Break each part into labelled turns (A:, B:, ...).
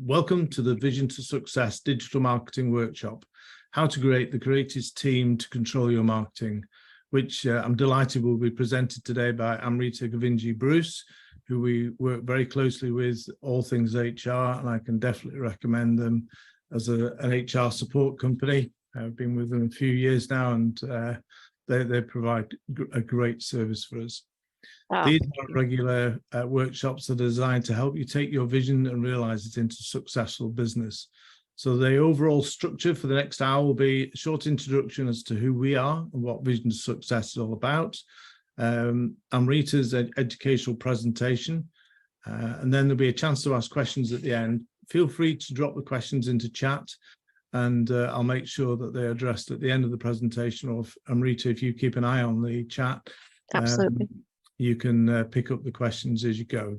A: Welcome to the Vision to Success Digital Marketing Workshop, how to create the greatest team to control your marketing, which I'm delighted will be presented today by Amrita Govinji-Bruce, who we work very closely with all things HR, and I can definitely recommend them as an HR support company. I've been with them a few years now, and they provide a great service for us. These are regular workshops that are designed to help you take your vision and realize it into successful business. So the overall structure for the next hour will be a short introduction as to who we are and what Vision to Success is all about. Amrita's educational presentation, and then there'll be a chance to ask questions at the end. Feel free to drop the questions into chat, and I'll make sure that they're addressed at the end of the presentation. Or if, Amrita, if you keep an eye on the chat.
B: Absolutely.
A: You can pick up the questions as you go,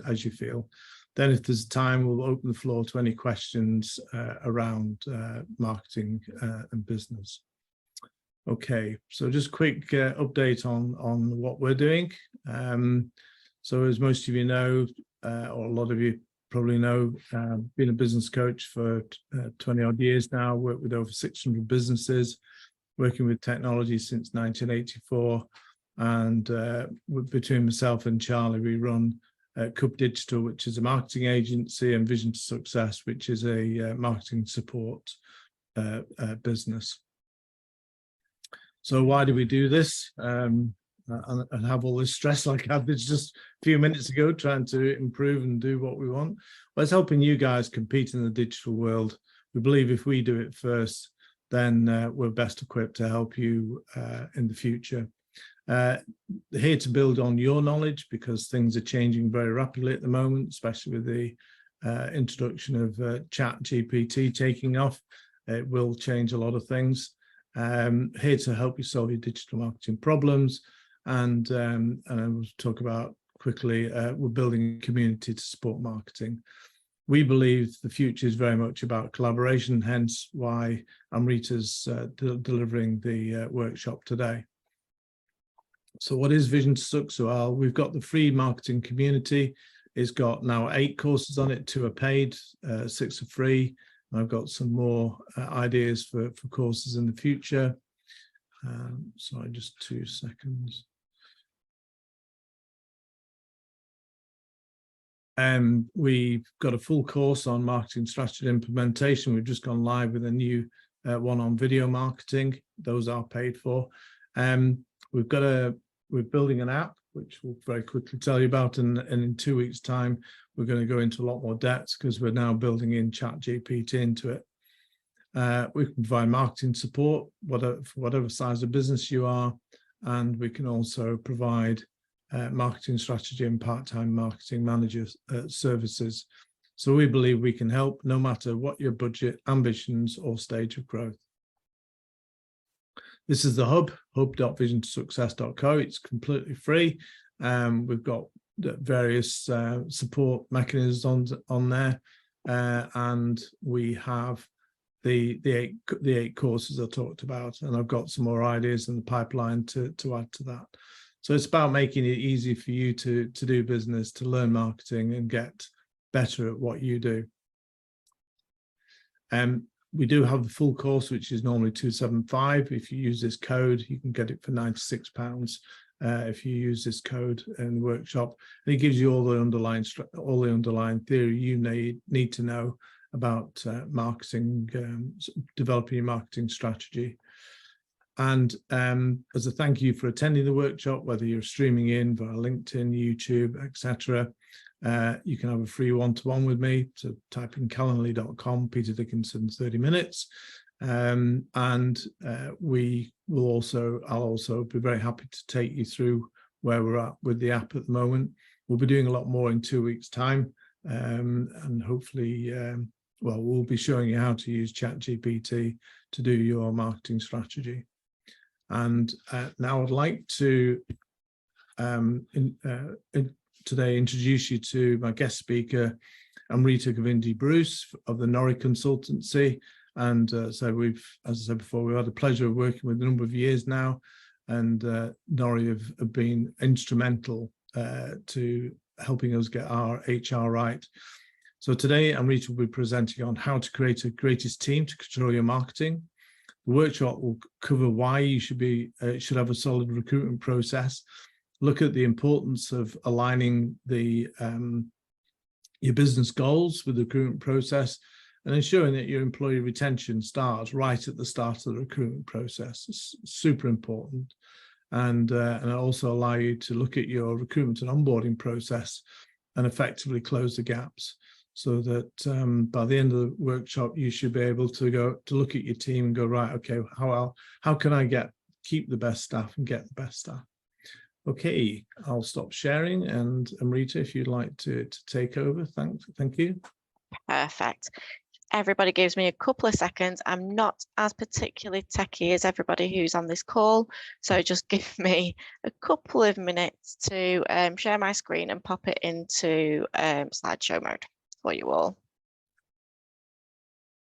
A: as you feel. Then if there's time, we'll open the floor to any questions around marketing and business. Okay, so just a quick update on what we're doing. So as most of you know, or a lot of you probably know, been a business coach for 20 odd years now, worked with over 600 businesses, working with technology since 1984. And between myself and Charlie, we run Cup Digital, which is a marketing agency, and Vision to Success, which is a marketing support business. So why do we do this and have all this stress like I had this just a few minutes ago, trying to improve and do what we want? Well, it's helping you guys compete in the digital world. We believe if we do it first, then we're best equipped to help you in the future. Here to build on your knowledge, because things are changing very rapidly at the moment, especially with the introduction of ChatGPT taking off. It will change a lot of things. Here to help you solve your digital marketing problems, and I will talk about quickly, we're building a community to support marketing. We believe the future is very much about collaboration, hence why Amrita's delivering the workshop today. So what is Vision to Success? Well, we've got the free marketing community. It's got now 8 courses on it. 2 are paid, 6 are free. I've got some more ideas for courses in the future. Sorry, just 2 seconds. We've got a full course on marketing strategy implementation. We've just gone live with a new one on video marketing. Those are paid for. We're building an app, which we'll very quickly tell you about, and in 2 weeks' time, we're going to go into a lot more depth because we're now building in ChatGPT into it. We can provide marketing support, for whatever size of business you are, and we can also provide marketing strategy and part-time marketing manager services. So we believe we can help no matter what your budget, ambitions, or stage of growth. This is the hub, hub.vision2success.co. It's completely free. We've got various support mechanisms on there, and we have the 8 courses I talked about, and I've got some more ideas in the pipeline to add to that. So it's about making it easy for you to do business, to learn marketing, and get better at what you do. We do have the full course, which is normally $275. If you use this code, you can get it for £96 if you use this code in the workshop. And it gives you all the underlying theory you need to know about marketing, developing your marketing strategy. And as a thank you for attending the workshop, whether you're streaming in via LinkedIn, YouTube, etc., you can have a free one-to-one with me. So type in calendly.com, Peter Dickinson, 30 minutes. And I'll also be very happy to take you through where we're at with the app at the moment. We'll be doing a lot more in 2 weeks' time. And hopefully, we'll be showing you how to use ChatGPT to do your marketing strategy. And now I'd like to today introduce you to my guest speaker, Amrita Govinji-Bruce of the Norrie Consultancy. And so as I said before, we've had the pleasure of working with a number of years now, and Norrie have been instrumental to helping us get our HR right. So today, Amrita will be presenting on how to create a greatest team to control your marketing. The workshop will cover why you should have a solid recruitment process, look at the importance of aligning your business goals with the recruitment process, and ensuring that your employee retention starts right at the start of the recruitment process. It's super important. And also allow you to look at your recruitment and onboarding process and effectively close the gaps, so that by the end of the workshop, you should be able to look at your team and go, right, okay, how can I keep the best staff and get the best staff? Okay, I'll stop sharing, and Amrita, if you'd like to take over, thank you.
B: Perfect. Everybody gives me a couple of seconds. I'm not as particularly techie as everybody who's on this call, so just give me a couple of minutes to share my screen and pop it into slideshow mode for you all.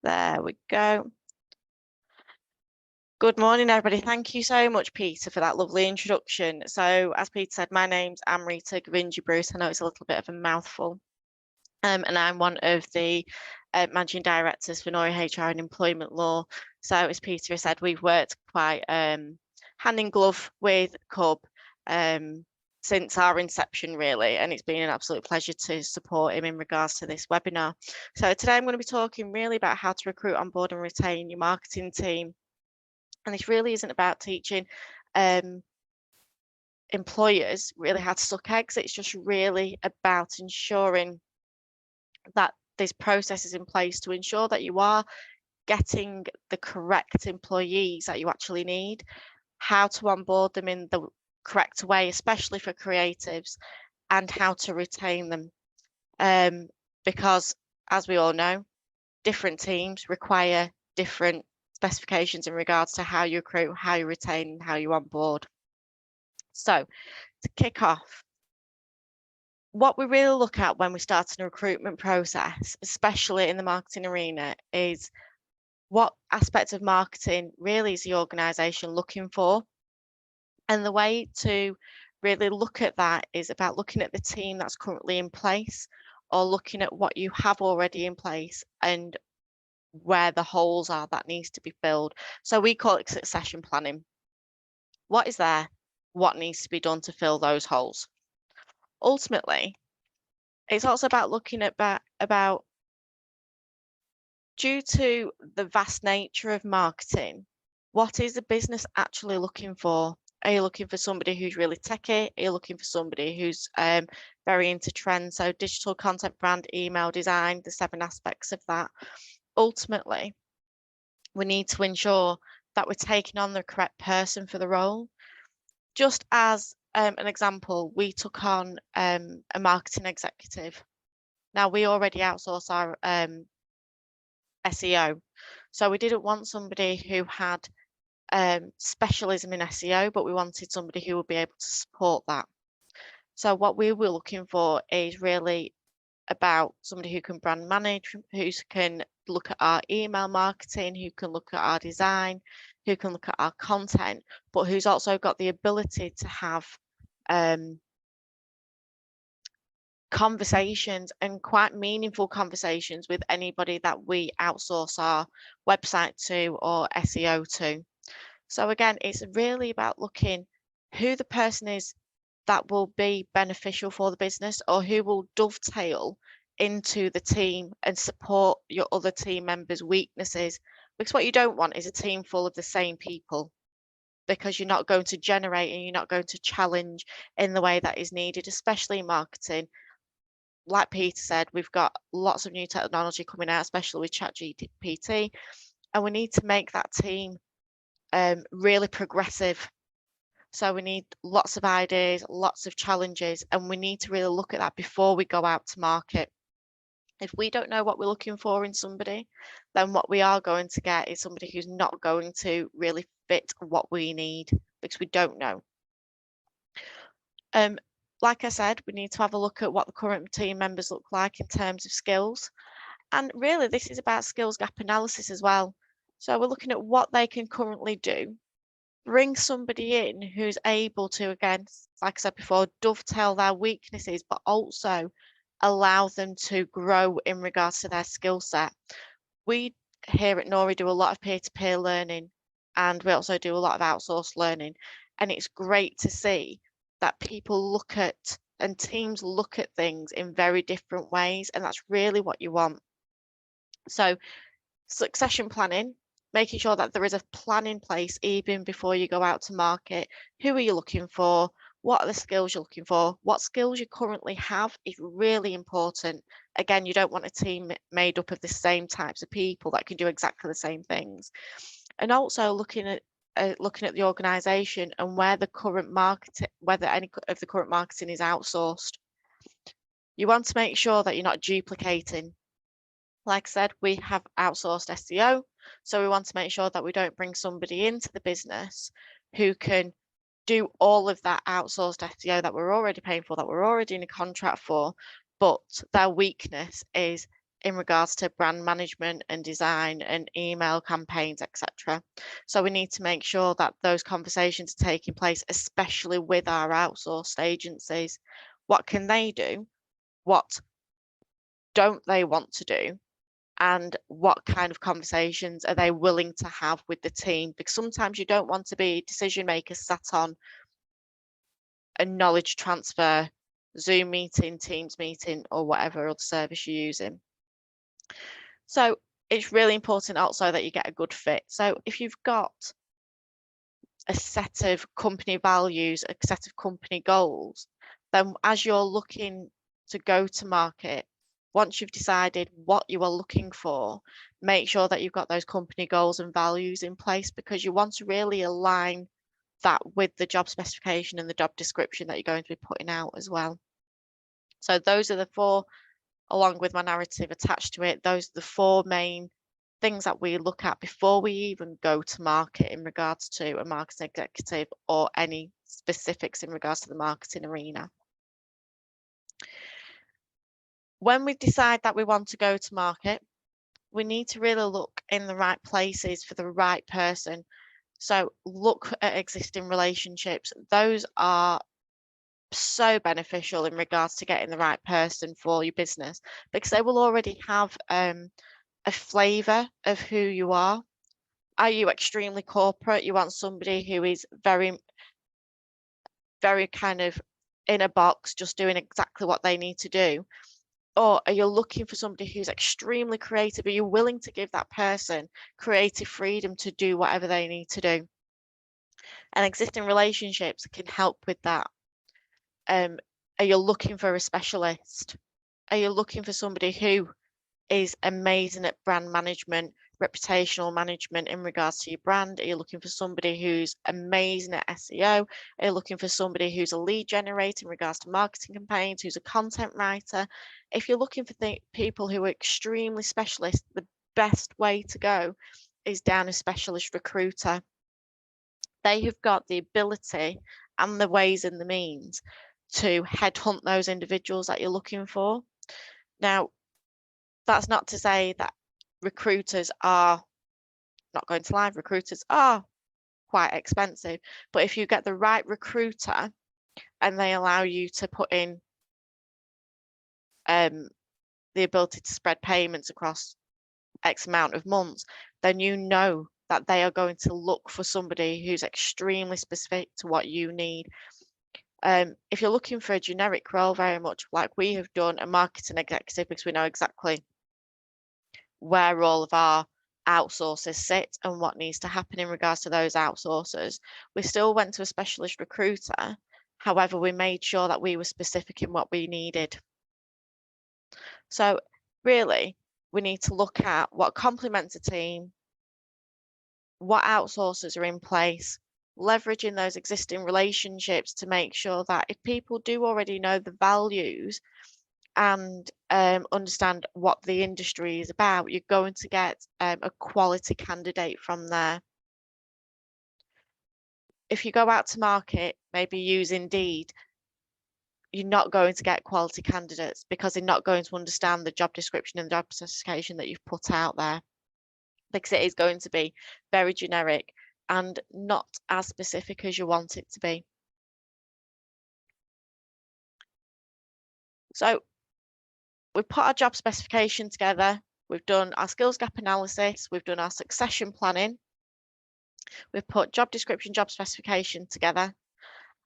B: There we go. Good morning, everybody. Thank you so much, Peter, for that lovely introduction. So, as Peter said, my name's Amrita Govinji-Bruce. I know it's a little bit of a mouthful. And I'm one of the managing directors for Nori HR and Employment Law. So, as Peter has said, we've worked quite hand in glove with CUB since our inception, really, and it's been an absolute pleasure to support him in regards to this webinar. So today I'm going to be talking really about how to recruit, onboard and retain your marketing team. And this really isn't about teaching employers really how to suck eggs. It's just really about ensuring that this process is in place to ensure that you are getting the correct employees that you actually need, how to onboard them in the correct way, especially for creatives, and how to retain them. Because as we all know, different teams require different specifications in regards to how you recruit, how you retain, and how you onboard. So to kick off, what we really look at when we start a recruitment process, especially in the marketing arena, is what aspects of marketing really is the organisation looking for. And the way to really look at that is about looking at the team that's currently in place, or looking at what you have already in place and where the holes are that needs to be filled. So we call it succession planning. What is there? What needs to be done to fill those holes? Ultimately, it's also about looking at about due to the vast nature of marketing, what is the business actually looking for? Are you looking for somebody who's really techy? Are you looking for somebody who's very into trends? So digital content, brand, email design, the 7 aspects of that. Ultimately, we need to ensure that we're taking on the correct person for the role. Just as an example, we took on a marketing executive. Now, we already outsource our SEO. So we didn't want somebody who had specialism in SEO, but we wanted somebody who would be able to support that. So what we were looking for is really about somebody who can brand manage, who can look at our email marketing, who can look at our design, who can look at our content, but who's also got the ability to have conversations, and quite meaningful conversations, with anybody that we outsource our website to or SEO to. So again, it's really about looking who the person is that will be beneficial for the business, or who will dovetail into the team and support your other team members' weaknesses. Because what you don't want is a team full of the same people, because you're not going to generate and you're not going to challenge in the way that is needed, especially in marketing. Like Peter said, we've got lots of new technology coming out, especially with ChatGPT, and we need to make that team really progressive. So we need lots of ideas, lots of challenges, and we need to really look at that before we go out to market. If we don't know what we're looking for in somebody, then what we are going to get is somebody who's not going to really fit what we need, because we don't know. Like I said, we need to have a look at what the current team members look like in terms of skills. And really, this is about skills gap analysis as well. So we're looking at what they can currently do, bring somebody in who's able to, again, like I said before, dovetail their weaknesses, but also allow them to grow in regards to their skill set. We here at Nori do a lot of peer-to-peer learning, and we also do a lot of outsourced learning. And it's great to see that people look at and teams look at things in very different ways, and that's really what you want. So succession planning, making sure that there is a plan in place even before you go out to market. Who are you looking for? What are the skills you're looking for? What skills you currently have is really important. Again, you don't want a team made up of the same types of people that can do exactly the same things. And also looking at the organisation and where the current market, whether any of the current marketing is outsourced. You want to make sure that you're not duplicating. Like I said, we have outsourced SEO, so we want to make sure that we don't bring somebody into the business who can do all of that outsourced SEO that we're already paying for, that we're already in a contract for, but their weakness is in regards to brand management and design and email campaigns, etc. So we need to make sure that those conversations are taking place, especially with our outsourced agencies. What can they do? What don't they want to do? And what kind of conversations are they willing to have with the team? Because sometimes you don't want to be decision makers sat on a knowledge transfer Zoom meeting, Teams meeting, or whatever other service you're using. So it's really important also that you get a good fit. So if you've got a set of company values, a set of company goals, then as you're looking to go to market, once you've decided what you are looking for, make sure that you've got those company goals and values in place, because you want to really align that with the job specification and the job description that you're going to be putting out as well. So those are the four, along with my narrative attached to it, those are the four main things that we look at before we even go to market in regards to a marketing executive or any specifics in regards to the marketing arena. When we decide that we want to go to market, we need to really look in the right places for the right person. So look at existing relationships. Those are so beneficial in regards to getting the right person for your business, because they will already have a flavour of who you are. Are you extremely corporate? You want somebody who is very, very kind of in a box, just doing exactly what they need to do? Or are you looking for somebody who's extremely creative? Are you willing to give that person creative freedom to do whatever they need to do? And existing relationships can help with that. Are you looking for a specialist? Are you looking for somebody who is amazing at brand management, reputational management in regards to your brand? Are you looking for somebody who's amazing at SEO? Are you looking for somebody who's a lead generator in regards to marketing campaigns, who's a content writer? If you're looking for people who are extremely specialist, the best way to go is down a specialist recruiter. They have got the ability and the ways and the means to headhunt those individuals that you're looking for. Now, that's not to say that recruiters are not going to lie, recruiters are quite expensive, but if you get the right recruiter and they allow you to put in the ability to spread payments across X amount of months, then you know that they are going to look for somebody who's extremely specific to what you need. If you're looking for a generic role, very much like we have done, a marketing executive, because we know exactly where all of our outsourcers sit and what needs to happen in regards to those outsourcers, we still went to a specialist recruiter. However, we made sure that we were specific in what we needed. So really, we need to look at what complements a team, what outsourcers are in place, leveraging those existing relationships to make sure that if people do already know the values and understand what the industry is about, you're going to get a quality candidate from there. If you go out to market, maybe use Indeed, you're not going to get quality candidates because they're not going to understand the job description and the job specification that you've put out there, because it is going to be very generic and not as specific as you want it to be. So we've put our job specification together, we've done our skills gap analysis, we've done our succession planning, we've put job description, job specification together,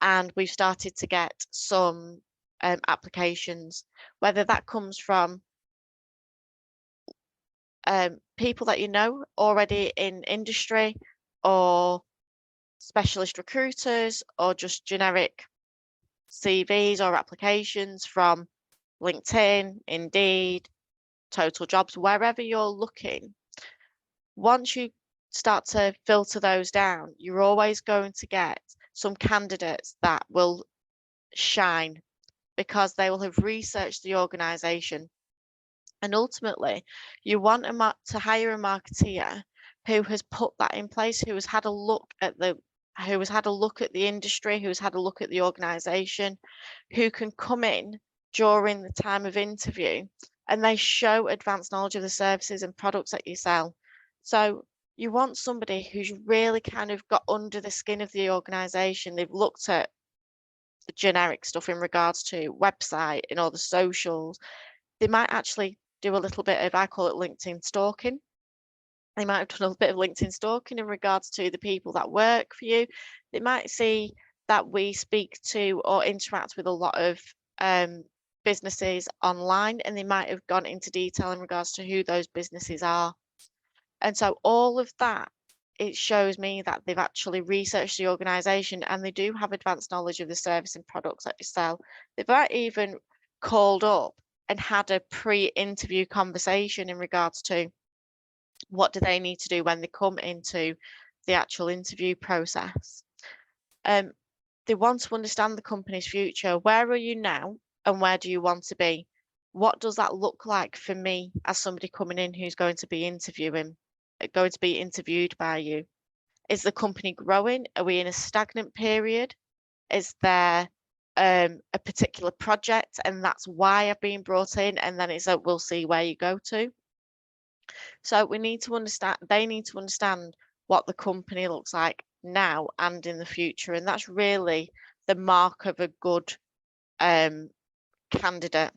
B: and we've started to get some applications, whether that comes from people that you know already in industry, or specialist recruiters, or just generic CVs or applications from LinkedIn, Indeed, Total Jobs, wherever you're looking. Once you start to filter those down, you're always going to get some candidates that will shine because they will have researched the organisation. And ultimately, you want to hire a marketeer who has put that in place, who has had a look at the industry, who's had a look at the organisation, who can come in during the time of interview and they show advanced knowledge of the services and products that you sell. So you want somebody who's really kind of got under the skin of the organisation. They've looked at the generic stuff in regards to website and all the socials. They might actually do a little bit of, I call it LinkedIn stalking. They might have done a bit of LinkedIn stalking in regards to the people that work for you. They might see that we speak to or interact with a lot of businesses online, and they might have gone into detail in regards to who those businesses are. And so all of that, it shows me that they've actually researched the organisation and they do have advanced knowledge of the service and products that you sell. They might even called up and had a pre-interview conversation in regards to what do they need to do when they come into the actual interview process. They want to understand the company's future. Where are you now and where do you want to be? What does that look like for me as somebody coming in who's going to be interviewed by you? Is the company growing? Are we in a stagnant period? Is there a particular project and that's why I've been brought in, and then it's we'll see where you go to? So we need to understand, they need to understand what the company looks like now and in the future, and that's really the mark of a good candidate.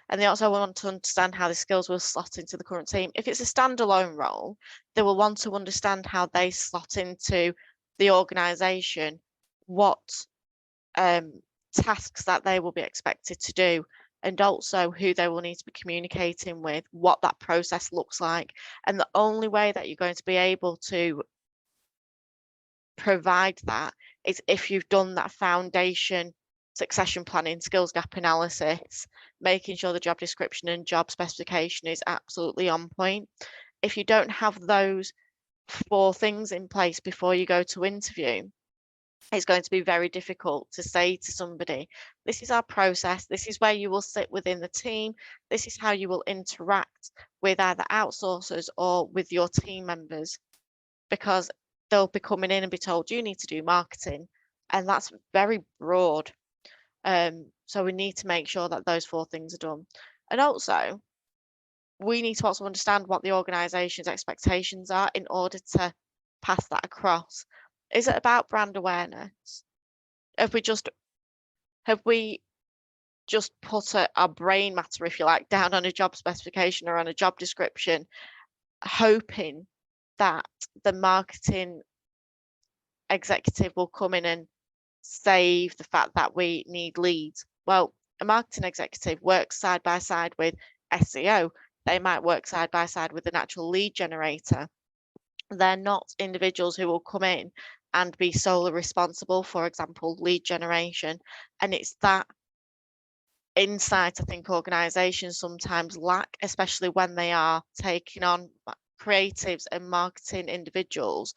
B: And they also want to understand how the skills will slot into the current team. If it's a standalone role, they will want to understand how they slot into the organisation, what tasks that they will be expected to do, and also who they will need to be communicating with, what that process looks like. And the only way that you're going to be able to provide that is if you've done that foundation succession planning, skills gap analysis, making sure the job description and job specification is absolutely on point. If you don't have those 4 things in place before you go to interview, it's going to be very difficult to say to somebody, this is our process, this is where you will sit within the team, this is how you will interact with either outsourcers or with your team members, because they'll be coming in and be told you need to do marketing, and that's very broad. So we need to make sure that those 4 things are done. And also, we need to also understand what the organisation's expectations are in order to pass that across. Is it about brand awareness? Have we just put our brain matter, if you like, down on a job specification or on a job description, hoping that the marketing executive will come in and save the fact that we need leads? Well, a marketing executive works side by side with SEO. They might work side by side with an actual lead generator. They're not individuals who will come in and be solely responsible, for example, lead generation. And it's that insight I think organisations sometimes lack, especially when they are taking on creatives and marketing individuals.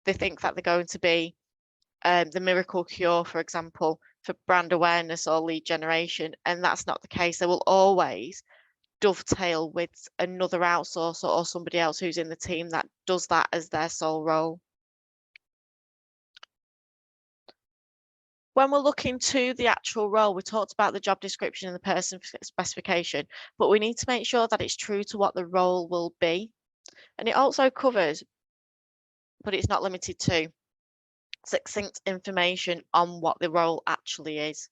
B: They think that they're going to be the miracle cure, for example, for brand awareness or lead generation, and that's not the case. They will always dovetail with another outsourcer or somebody else who's in the team that does that as their sole role. When we're looking to the actual role, we talked about the job description and the person specification, but we need to make sure that it's true to what the role will be. And it also covers, but it's not limited to, succinct information on what the role actually is.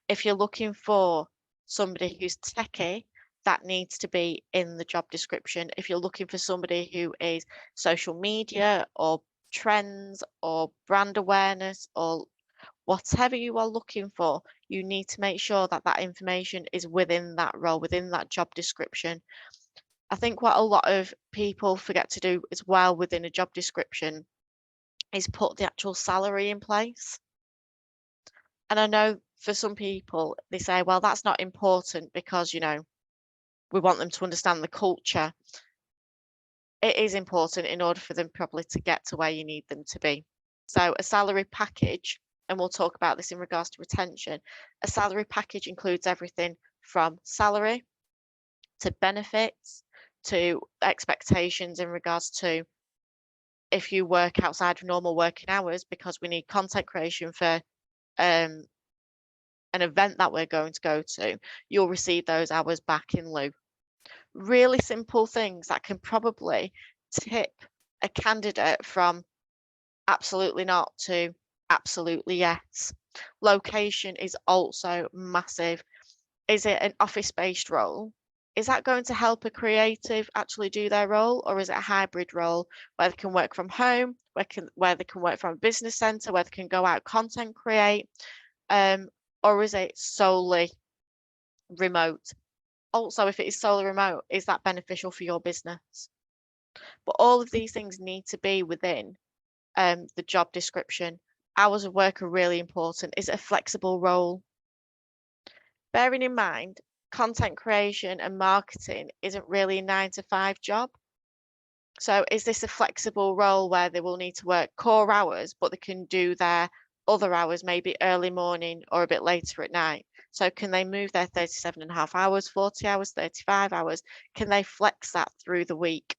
B: If you're looking for somebody who's techie that needs to be in the job description. If you're looking for somebody who is social media or trends or brand awareness or whatever you are looking for, you need to make sure that that information is within that role, within that job description. I think what a lot of people forget to do as well within a job description is put the actual salary in place. And I know for some people, they say, well, that's not important because, you know, we want them to understand the culture. It is important in order for them probably to get to where you need them to be. So a salary package, and we'll talk about this in regards to retention, a salary package includes everything from salary to benefits to expectations in regards to if you work outside of normal working hours, because we need content creation for an event that we're going to go to, you'll receive those hours back in lieu. Really simple things that can probably tip a candidate from absolutely not to absolutely yes. Location is also massive. Is it an office-based role? Is that going to help a creative actually do their role, or is it a hybrid role where they can work from home, where they can work from a business centre, where they can go out content create, or is it solely remote? Also, if it is solely remote, is that beneficial for your business? But all of these things need to be within the job description. Hours of work are really important. Is it a flexible role? Bearing in mind, content creation and marketing isn't really a 9 to 5 job. So is this a flexible role where they will need to work core hours, but they can do their other hours, maybe early morning or a bit later at night? So can they move their 37.5 hours, 40 hours, 35 hours? Can they flex that through the week?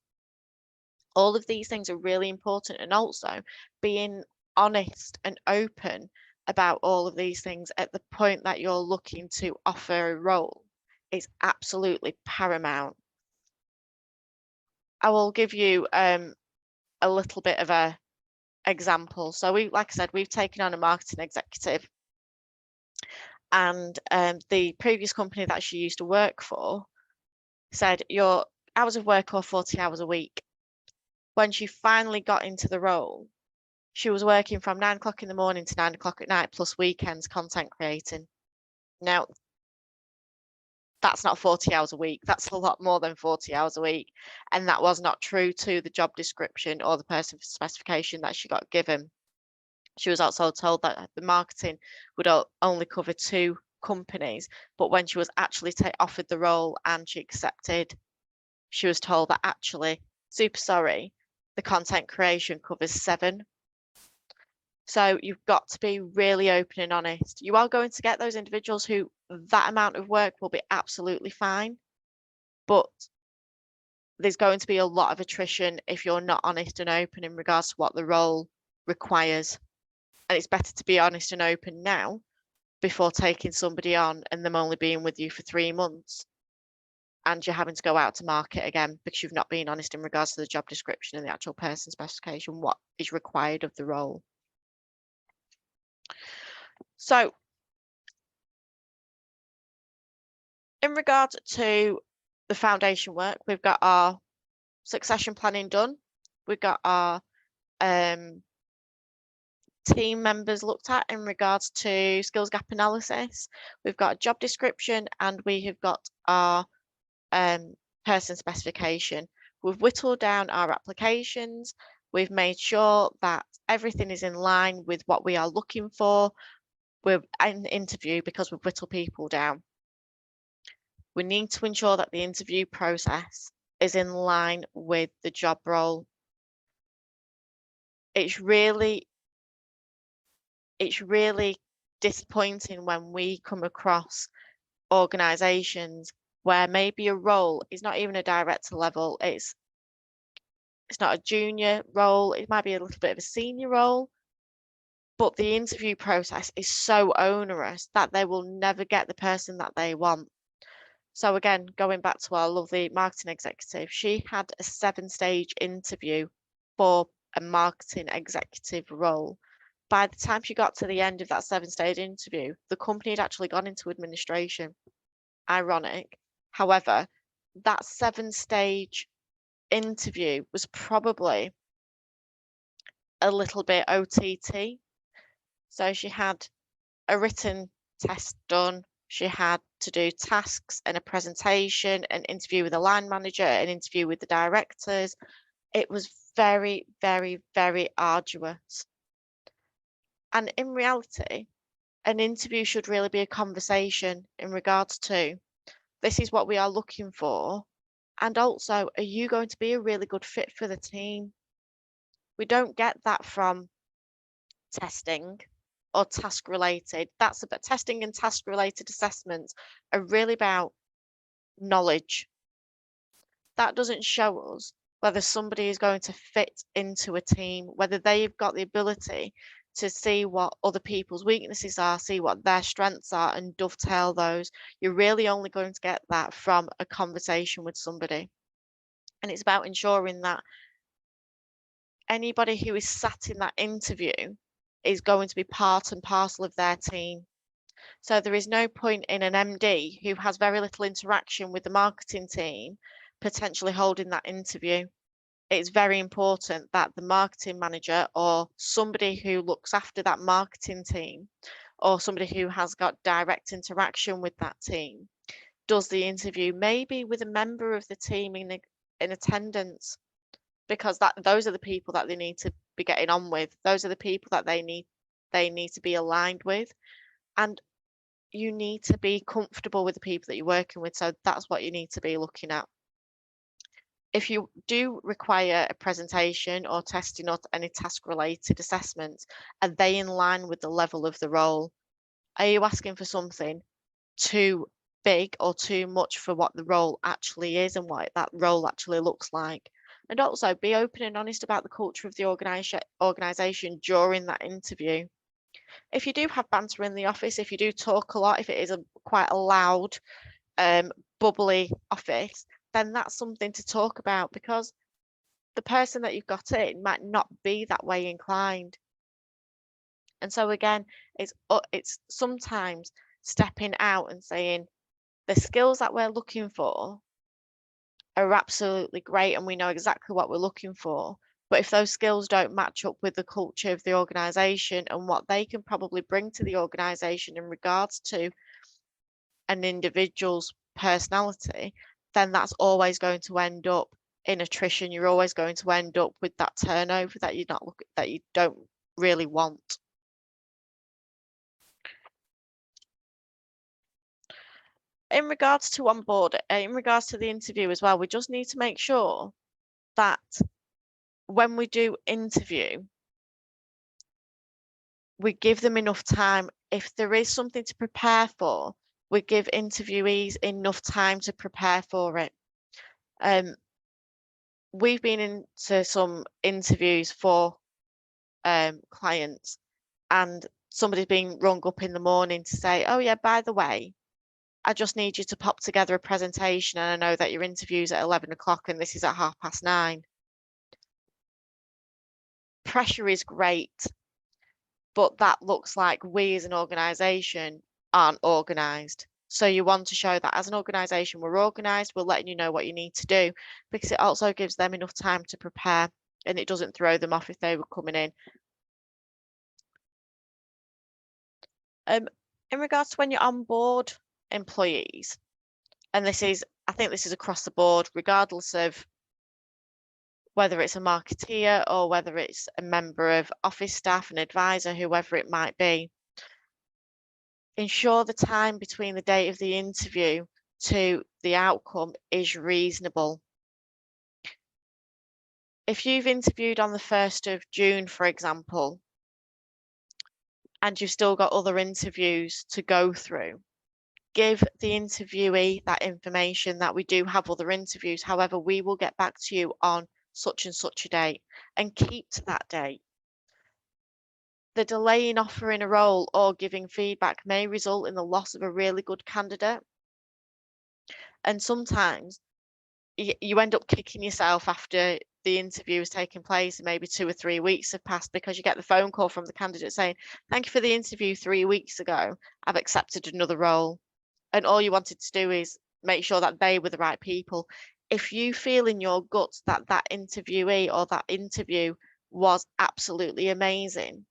B: All of these things are really important, and also being honest and open about all of these things at the point that you're looking to offer a role is absolutely paramount. I will give you a little bit of a example. So like I said, we've taken on a marketing executive, and the previous company that she used to work for said your hours of work are 40 hours a week. When she finally got into the role, she was working from 9 o'clock in the morning to 9 o'clock at night, plus weekends content creating. Now, that's not 40 hours a week. That's a lot more than 40 hours a week. And that was not true to the job description or the person specification that she got given. She was also told that the marketing would only cover 2 companies. But when she was actually offered the role and she accepted, she was told that actually, super sorry, the content creation covers 7. So you've got to be really open and honest. You are going to get those individuals who that amount of work will be absolutely fine, but there's going to be a lot of attrition if you're not honest and open in regards to what the role requires. And it's better to be honest and open now before taking somebody on and them only being with you for 3 months and you're having to go out to market again because you've not been honest in regards to the job description and the actual person specification, what is required of the role. So in regard to the foundation work, we've got our succession planning done. We've got our team members looked at in regards to skills gap analysis. We've got a job description and we have got our person specification. We've whittled down our applications. We've made sure that everything is in line with what we are looking for. We're in interview because we've whittled people down. We need to ensure that the interview process is in line with the job role. It's really disappointing when we come across organizations where maybe a role is not even a director level, it's not a junior role, it might be a little bit of a senior role, but the interview process is so onerous that they will never get the person that they want. So again, going back to our lovely marketing executive, she had a 7-stage interview for a marketing executive role. By the time she got to the end of that 7-stage interview, the company had actually gone into administration. Ironic. However, that 7-stage interview was probably a little bit OTT. So she had a written test done, she had to do tasks and a presentation, an interview with a line manager, an interview with the directors. It was very, very, very arduous. And in reality, an interview should really be a conversation in regards to, this is what we are looking for, and also, are you going to be a really good fit for the team? We don't get that from testing or task related. That's about testing, and task related assessments are really about knowledge. That doesn't show us whether somebody is going to fit into a team, whether they've got the ability to see what other people's weaknesses are, see what their strengths are, and dovetail those. You're really only going to get that from a conversation with somebody. And it's about ensuring that anybody who is sat in that interview is going to be part and parcel of their team. So there is no point in an MD who has very little interaction with the marketing team potentially holding that interview. It's very important that the marketing manager or somebody who looks after that marketing team or somebody who has got direct interaction with that team does the interview, maybe with a member of the team in attendance, because those are the people that they need to be getting on with. Those are the people that they need to be aligned with. And you need to be comfortable with the people that you're working with. So that's what you need to be looking at. If you do require a presentation or testing or any task related assessments, are they in line with the level of the role? Are you asking for something too big or too much for what the role actually is and what that role actually looks like? And also be open and honest about the culture of the organisation during that interview. If you do have banter in the office, if you do talk a lot, if it is quite a loud, bubbly office, then that's something to talk about, because the person that you've got in might not be that way inclined. And so again, it's sometimes stepping out and saying, the skills that we're looking for are absolutely great and we know exactly what we're looking for. But if those skills don't match up with the culture of the organisation and what they can probably bring to the organisation in regards to an individual's personality, then that's always going to end up in attrition. You're always going to end up with that turnover that you don't really want. In regards to onboard, in regards to the interview as well, we just need to make sure that when we do interview, we give them enough time. If there is something to prepare for, we give interviewees enough time to prepare for it. We've been into some interviews for clients, and somebody's been rung up in the morning to say, oh yeah, by the way, I just need you to pop together a presentation, and I know that your interview's at 11 o'clock and this is at 9:30. Pressure is great, but that looks like we as an organisation aren't organised. So you want to show that as an organisation, we're organised, we're letting you know what you need to do, because it also gives them enough time to prepare and it doesn't throw them off if they were coming in. In regards to when you're on board employees, and I think this is across the board, regardless of whether it's a marketeer or whether it's a member of office staff, an advisor, whoever it might be, ensure the time between the date of the interview to the outcome is reasonable. If you've interviewed on the 1st of June, for example, and you've still got other interviews to go through, give the interviewee that information that we do have other interviews. However, we will get back to you on such and such a date, and keep to that date. The delay in offering a role or giving feedback may result in the loss of a really good candidate. And sometimes you end up kicking yourself after the interview has taken place and maybe 2 or 3 weeks have passed, because you get the phone call from the candidate saying, thank you for the interview 3 weeks ago, I've accepted another role. And all you wanted to do is make sure that they were the right people. If you feel in your guts that that interviewee or that interview was absolutely amazing,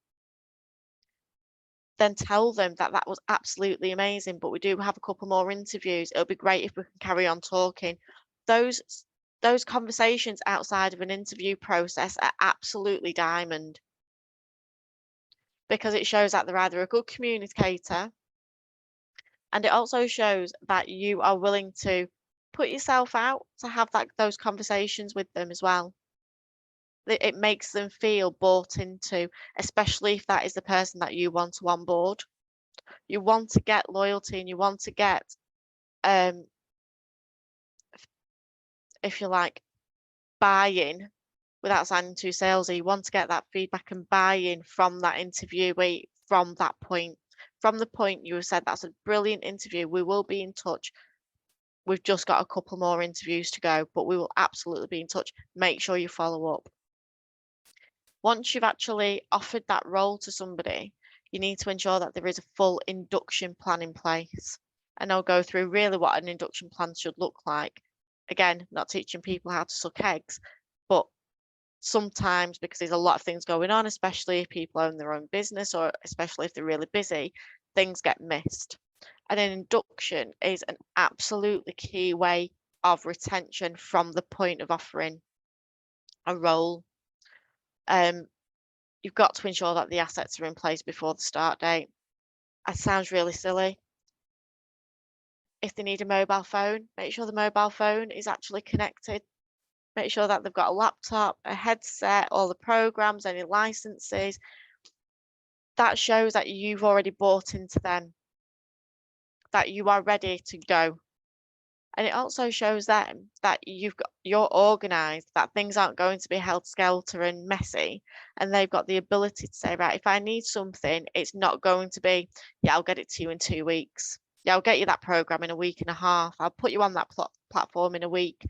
B: then tell them that that was absolutely amazing, but we do have a couple more interviews. It'll be great if we can carry on talking. Those conversations outside of an interview process are absolutely diamond, because it shows that they're either a good communicator, and it also shows that you are willing to put yourself out to have those conversations with them as well. It makes them feel bought into, especially if that is the person that you want to onboard. You want to get loyalty, and you want to get, if you like, buy-in without sounding too salesy. You want to get that feedback and buy-in from that interviewee from that point. From the point you have said, that's a brilliant interview, we will be in touch. We've just got a couple more interviews to go, but we will absolutely be in touch. Make sure you follow up. Once you've actually offered that role to somebody, you need to ensure that there is a full induction plan in place. And I'll go through really what an induction plan should look like. Again, not teaching people how to suck eggs, but sometimes, because there's a lot of things going on, especially if people own their own business, or especially if they're really busy, things get missed. And an induction is an absolutely key way of retention from the point of offering a role. You've got to ensure that the assets are in place before the start date. It sounds really silly. If they need a mobile phone, make sure the mobile phone is actually connected. Make sure that they've got a laptop, a headset, all the programs, any licenses. That shows that you've already bought into them, that you are ready to go. And it also shows them that you're organized, that things aren't going to be held skelter and messy, and they've got the ability to say, right, if I need something, it's not going to be, yeah, I'll get it to you in 2 weeks. Yeah, I'll get you that program in a week and a half. I'll put you on that platform in a week.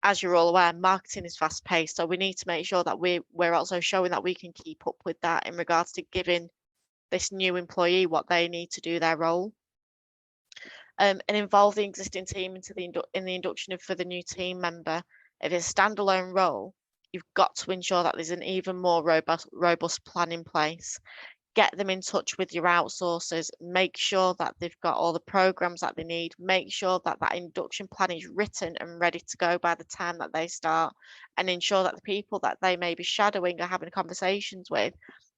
B: As you're all aware, marketing is fast paced, so we need to make sure that we're also showing that we can keep up with that in regards to giving this new employee what they need to do their role. And involve the existing team in the induction for the new team member. If it's a standalone role, you've got to ensure that there's an even more robust plan in place. Get them in touch with your outsourcers. Make sure that they've got all the programs that they need. Make sure that that induction plan is written and ready to go by the time that they start, and ensure that the people that they may be shadowing or having conversations with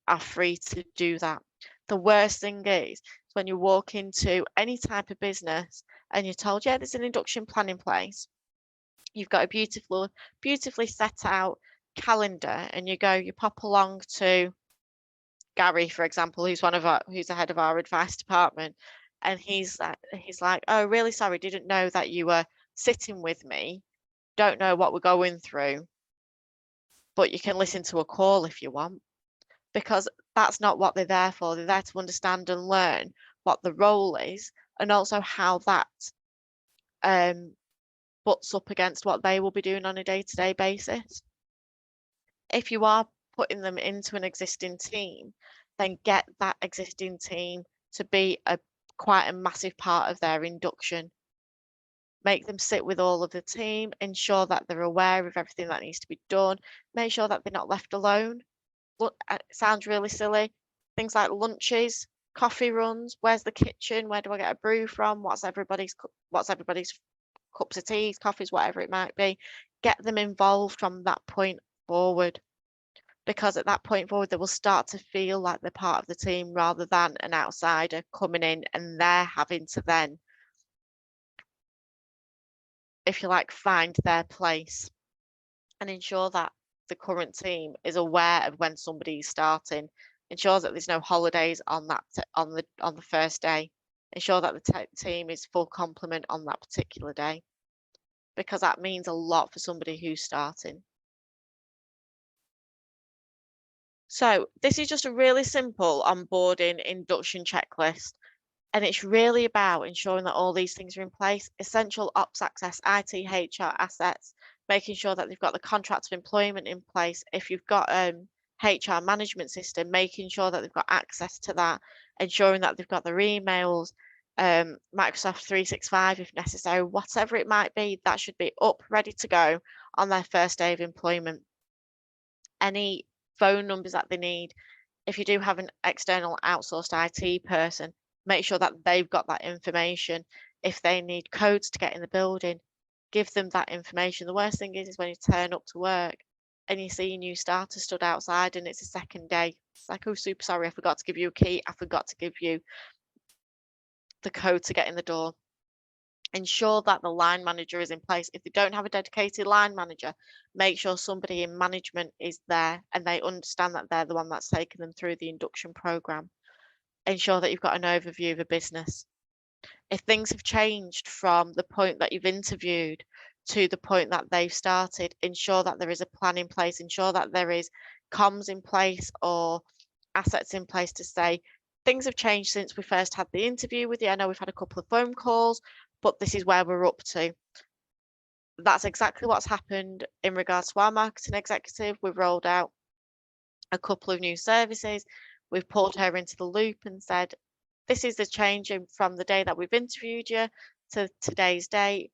B: are free to do that. The worst thing is when you walk into any type of business and you're told, yeah, there's an induction plan in place. You've got a beautifully set out calendar, and you pop along to Gary, for example, who's the head of our advice department, and he's like, oh, really sorry, didn't know that you were sitting with me, don't know what we're going through, but you can listen to a call if you want. Because that's not what they're there for. They're there to understand and learn what the role is, and also how that butts up against what they will be doing on a day-to-day basis. If you are putting them into an existing team, then get that existing team to be quite a massive part of their induction. Make them sit with all of the team, ensure that they're aware of everything that needs to be done, make sure that they're not left alone. Look, it sounds really silly. Things like lunches, coffee runs, where's the kitchen, where do I get a brew from, what's everybody's cups of tea, coffees, whatever it might be. Get them involved from that point forward, because at that point forward they will start to feel like they're part of the team rather than an outsider coming in and they're having to then, if you like, find their place, and ensure that the current team is aware of when somebody is starting. Ensure that there's no holidays on the first day. Ensure that the team is full complement on that particular day, because that means a lot for somebody who's starting. So this is just a really simple onboarding induction checklist, and it's really about ensuring that all these things are in place: essential ops access, IT, HR assets, making sure that they've got the contract of employment in place. If you've got HR management system, making sure that they've got access to that, ensuring that they've got their emails, Microsoft 365 if necessary, whatever it might be, that should be up, ready to go on their first day of employment. Any phone numbers that they need, if you do have an external outsourced IT person, make sure that they've got that information. If they need codes to get in the building, give them that information. The worst thing is when you turn up to work and you see a new starter stood outside and it's a second day. It's like, oh, super sorry, I forgot to give you a key. I forgot to give you the code to get in the door. Ensure that the line manager is in place. If they don't have a dedicated line manager, make sure somebody in management is there and they understand that they're the one that's taken them through the induction program. Ensure that you've got an overview of a business. If things have changed from the point that you've interviewed to the point that they've started, ensure that there is a plan in place, ensure that there is comms in place or assets in place to say, things have changed since we first had the interview with you. I know we've had a couple of phone calls, but this is where we're up to. That's exactly what's happened in regards to our marketing executive. We've rolled out a couple of new services. We've pulled her into the loop and said, this is the change from the day that we've interviewed you to today's date.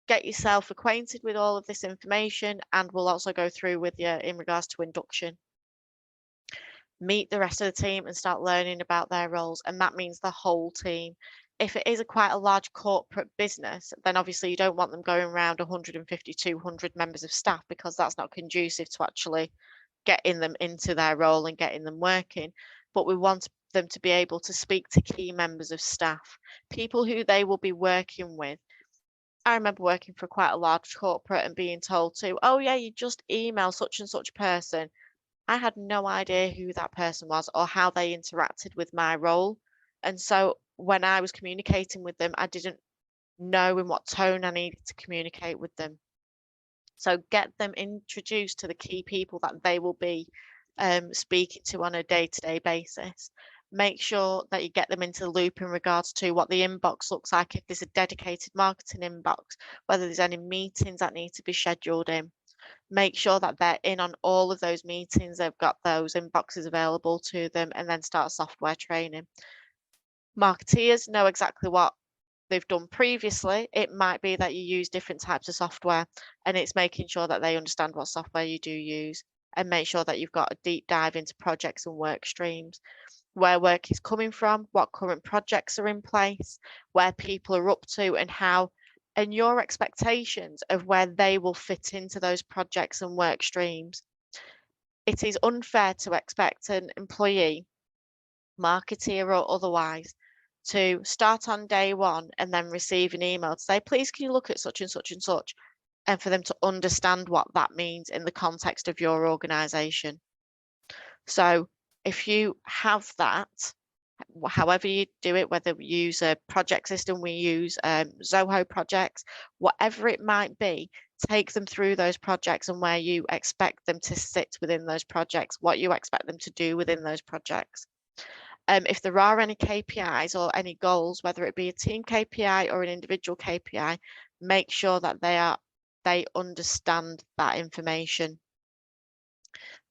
B: Get yourself acquainted with all of this information, and we'll also go through with you in regards to induction. Meet the rest of the team and start learning about their roles, and that means the whole team. If it is quite a large corporate business, then obviously you don't want them going around 150, 200 members of staff, because that's not conducive to actually getting them into their role and getting them working. But we want them to be able to speak to key members of staff, people who they will be working with. I remember working for quite a large corporate and being told to, oh yeah, you just email such and such person. I had no idea who that person was or how they interacted with my role. And so when I was communicating with them, I didn't know in what tone I needed to communicate with them. So get them introduced to the key people that they will be speaking to on a day-to-day basis. Make sure that you get them into the loop in regards to what the inbox looks like, if there's a dedicated marketing inbox, whether there's any meetings that need to be scheduled in. Make sure that they're in on all of those meetings, they've got those inboxes available to them, and then start software training. Marketeers know exactly what they've done previously. It might be that you use different types of software, and it's making sure that they understand what software you do use, and make sure that you've got a deep dive into projects and work streams, where work is coming from, what current projects are in place, where people are up to, and how, and your expectations of where they will fit into those projects and work streams. It is unfair to expect an employee, marketeer or otherwise, to start on day one and then receive an email to say, please can you look at such and such and such, and for them to understand what that means in the context of your organization. So if you have that, however you do it, whether we use a project system, we use Zoho projects, whatever it might be, take them through those projects and where you expect them to sit within those projects, what you expect them to do within those projects. If there are any KPIs or any goals, whether it be a team KPI or an individual KPI, make sure that they understand that information.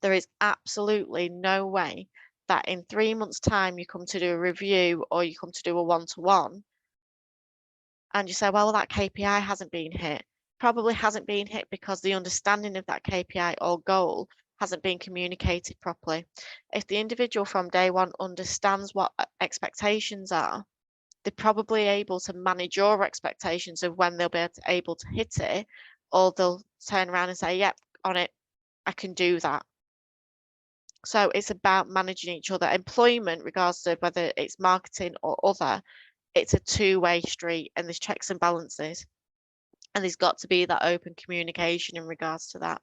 B: There is absolutely no way that in 3 months' time you come to do a review or you come to do a one-to-one and you say, well, that KPI hasn't been hit. Probably hasn't been hit because the understanding of that KPI or goal hasn't been communicated properly. If the individual from day one understands what expectations are, they're probably able to manage your expectations of when they'll be able to hit it, or they'll turn around and say, yep, on it, I can do that. So it's about managing each other. Employment, regardless of whether it's marketing or other, it's a two-way street, and there's checks and balances. And there's got to be that open communication in regards to that.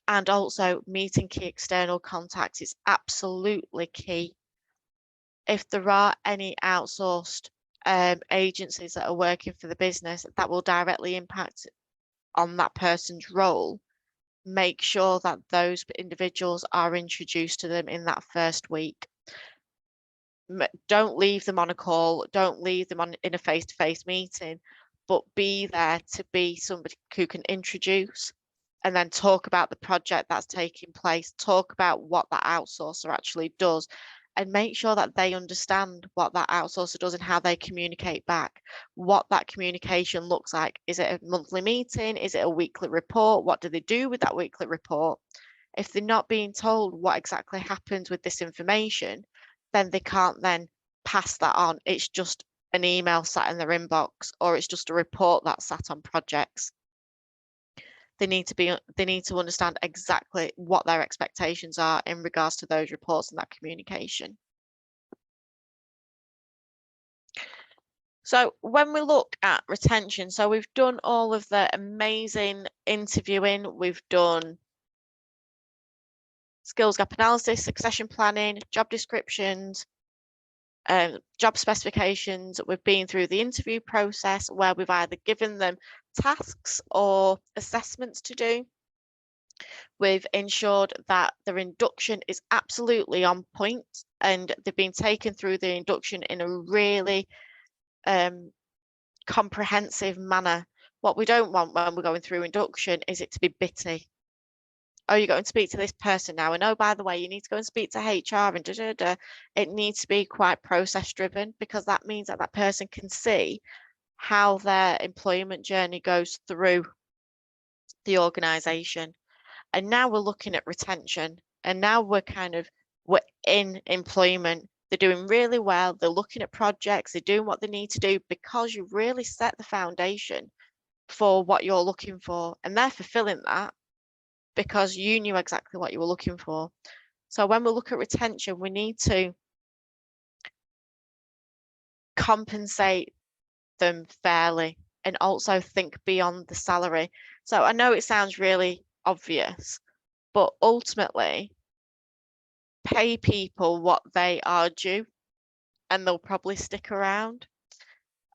B: And also meeting key external contacts is absolutely key. If there are any outsourced agencies that are working for the business that will directly impact on that person's role, make sure that those individuals are introduced to them in that first week. Don't leave them on a call, don't leave them in a face-to-face meeting, but be there to be somebody who can introduce and then talk about the project that's taking place, talk about what that outsourcer actually does, and make sure that they understand what that outsourcer does and how they communicate back, what that communication looks like. Is it a monthly meeting? Is it a weekly report? What do they do with that weekly report? If they're not being told what exactly happens with this information, then they can't then pass that on. It's just an email sat in their inbox, or it's just a report that sat on projects. They need to understand exactly what their expectations are in regards to those reports and that communication. So when we look at retention, so we've done all of the amazing interviewing, we've done skills gap analysis, succession planning, job descriptions, job specifications. We've been through the interview process where we've either given them tasks or assessments to do. We've ensured that their induction is absolutely on point and they've been taken through the induction in a really comprehensive manner. What we don't want when we're going through induction is it to be bitty. Oh, you're going to speak to this person now, and oh, by the way, you need to go and speak to HR and da, da, da. It needs to be quite process driven, because that means that that person can see how their employment journey goes through the organization. And now we're looking at retention, and now we're in employment. They're doing really well. They're looking at projects. They're doing what they need to do because you've really set the foundation for what you're looking for, and they're fulfilling that because you knew exactly what you were looking for. So when we look at retention, we need to compensate them fairly and also think beyond the salary. So I know it sounds really obvious, but ultimately pay people what they are due and they'll probably stick around.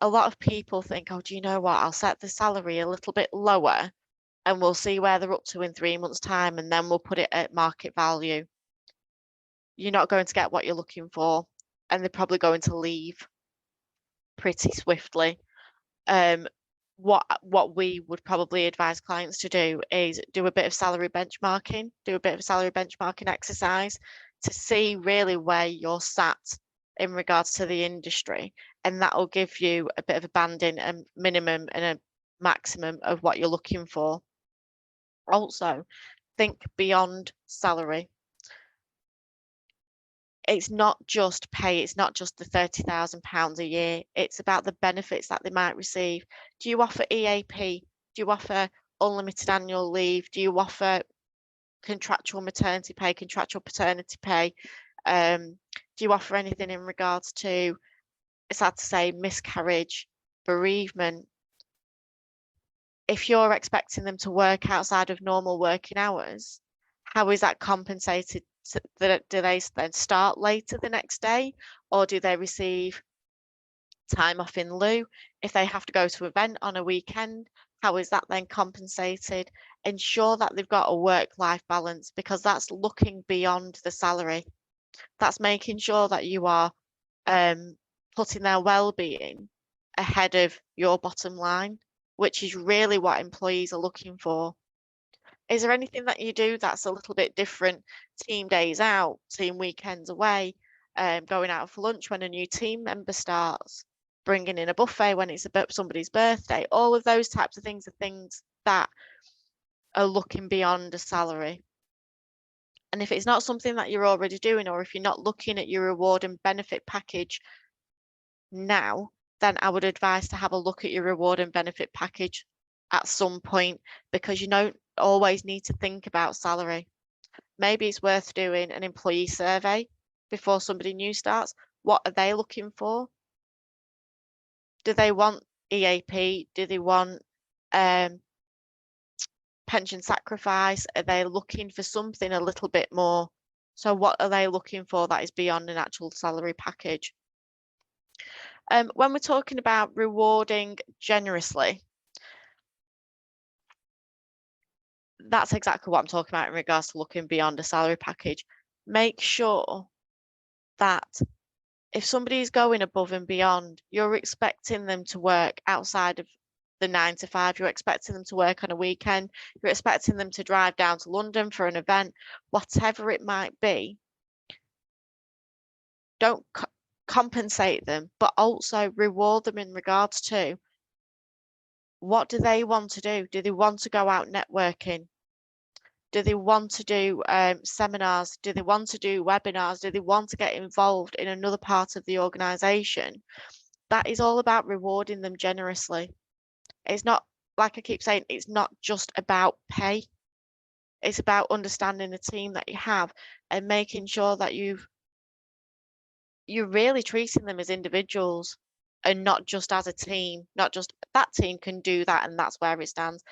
B: A lot of people think, oh, do you know what? I'll set the salary a little bit lower and we'll see where they're up to in 3 months' time, and then we'll put it at market value. You're not going to get what you're looking for, and they're probably going to leave pretty swiftly. What we would probably advise clients to do is do a bit of salary benchmarking, exercise to see really where you're sat in regards to the industry, and that will give you a bit of a banding, a minimum and a maximum of what you're looking for. Also, think beyond salary. It's not just pay, it's not just the £30,000 a year, it's about the benefits that they might receive. Do you offer EAP? Do you offer unlimited annual leave? Do you offer contractual maternity pay, contractual paternity pay? Do you offer anything in regards to, it's sad to say, miscarriage, bereavement? If you're expecting them to work outside of normal working hours, how is that compensated? Do they then start later the next day, or do they receive time off in lieu? If they have to go to an event on a weekend, how is that then compensated? Ensure that they've got a work-life balance, because that's looking beyond the salary. That's making sure that you are putting their well-being ahead of your bottom line, which is really what employees are looking for. Is there anything that you do that's a little bit different? Team days out, team weekends away, going out for lunch when a new team member starts, bringing in a buffet when it's somebody's birthday. All of those types of things are things that are looking beyond a salary. And if it's not something that you're already doing, or if you're not looking at your reward and benefit package now, then I would advise to have a look at your reward and benefit package at some point, because you don't always need to think about salary. Maybe it's worth doing an employee survey before somebody new starts. What are they looking for? Do they want EAP? Do they want pension sacrifice? Are they looking for something a little bit more? So what are they looking for that is beyond an actual salary package? When we're talking about rewarding generously, that's exactly what I'm talking about in regards to looking beyond a salary package. Make sure that if somebody's going above and beyond, you're expecting them to work outside of the 9 to 5, you're expecting them to work on a weekend, you're expecting them to drive down to London for an event, whatever it might be. Don't compensate them, but also reward them in regards to what do they want to do? Do they want to go out networking? Do they want to do seminars? Do they want to do webinars? Do they want to get involved in another part of the organization? That is all about rewarding them generously. It's not, like I keep saying, it's not just about pay. It's about understanding the team that you have and making sure that you're really treating them as individuals and not just as a team, not just that team can do that and that's where it stands.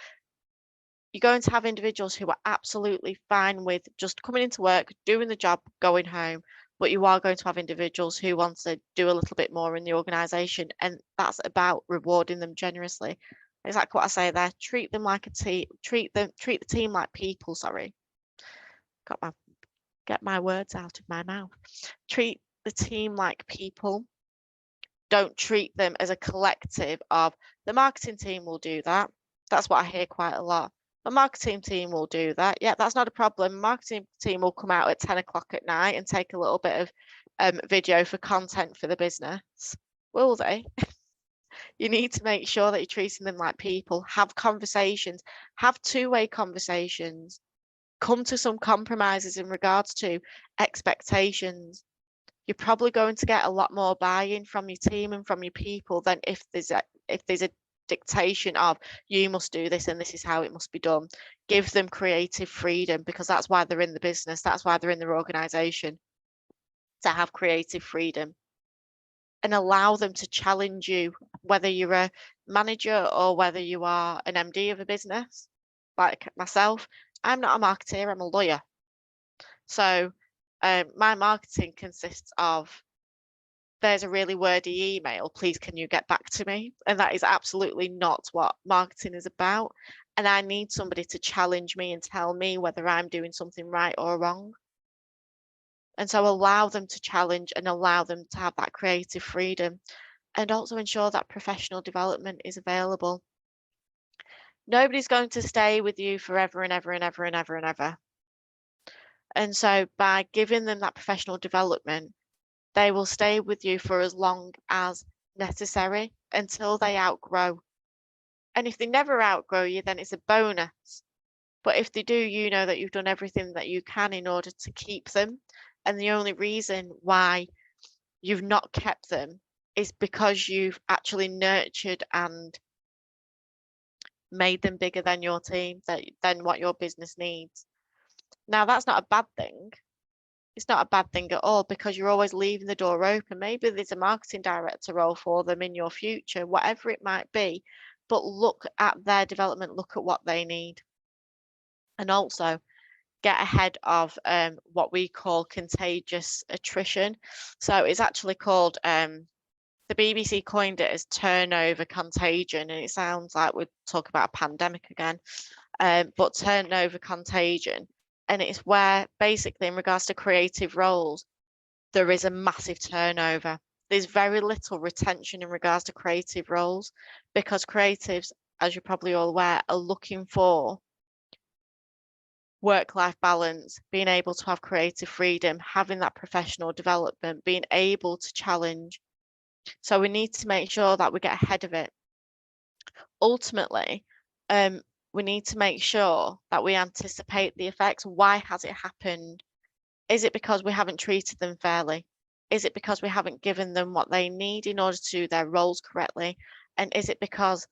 B: You're going to have individuals who are absolutely fine with just coming into work, doing the job, going home, but you are going to have individuals who want to do a little bit more in the organisation, and that's about rewarding them generously. Exactly what I say there. Treat them like a team. Treat the team like people. Sorry, get my words out of my mouth. Treat the team like people. Don't treat them as a collective of the marketing team will do that. That's what I hear quite a lot. The marketing team will do that. Yeah, that's not a problem. Marketing team will come out at 10 o'clock at night and take a little bit of video for content for the business. Will they? You need to make sure that you're treating them like people. Have conversations. Have two-way conversations. Come to some compromises in regards to expectations. You're probably going to get a lot more buy-in from your team and from your people than if there's a dictation of you must do this and this is how it must be done. Give them creative freedom, because that's why they're in the business. That's why they're in their organization, to have creative freedom, and allow them to challenge you, whether you're a manager or whether you are an MD of a business. Like myself, I'm not a marketer, I'm a lawyer. So my marketing consists of, there's a really wordy email, please can you get back to me? And that is absolutely not what marketing is about. And I need somebody to challenge me and tell me whether I'm doing something right or wrong. And so allow them to challenge and allow them to have that creative freedom, and also ensure that professional development is available. Nobody's going to stay with you forever and ever and ever and ever and ever. And so by giving them that professional development, they will stay with you for as long as necessary until they outgrow. And if they never outgrow you, then it's a bonus. But if they do, you know that you've done everything that you can in order to keep them. And the only reason why you've not kept them is because you've actually nurtured and made them bigger than your team, than what your business needs. Now, that's not a bad thing. It's not a bad thing at all, because you're always leaving the door open. Maybe there's a marketing director role for them in your future, whatever it might be, but look at their development, look at what they need. And also get ahead of what we call contagious attrition. So it's actually called, the BBC coined it as turnover contagion, and it sounds like we're talking about a pandemic again, but turnover contagion. And it's where basically in regards to creative roles, there is a massive turnover. There's very little retention in regards to creative roles, because creatives, as you're probably all aware, are looking for work-life balance, being able to have creative freedom, having that professional development, being able to challenge. So we need to make sure that we get ahead of it. Ultimately, we need to make sure that we anticipate the effects. Why has it happened? Is it because we haven't treated them fairly? Is it because we haven't given them what they need in order to do their roles correctly? And is it because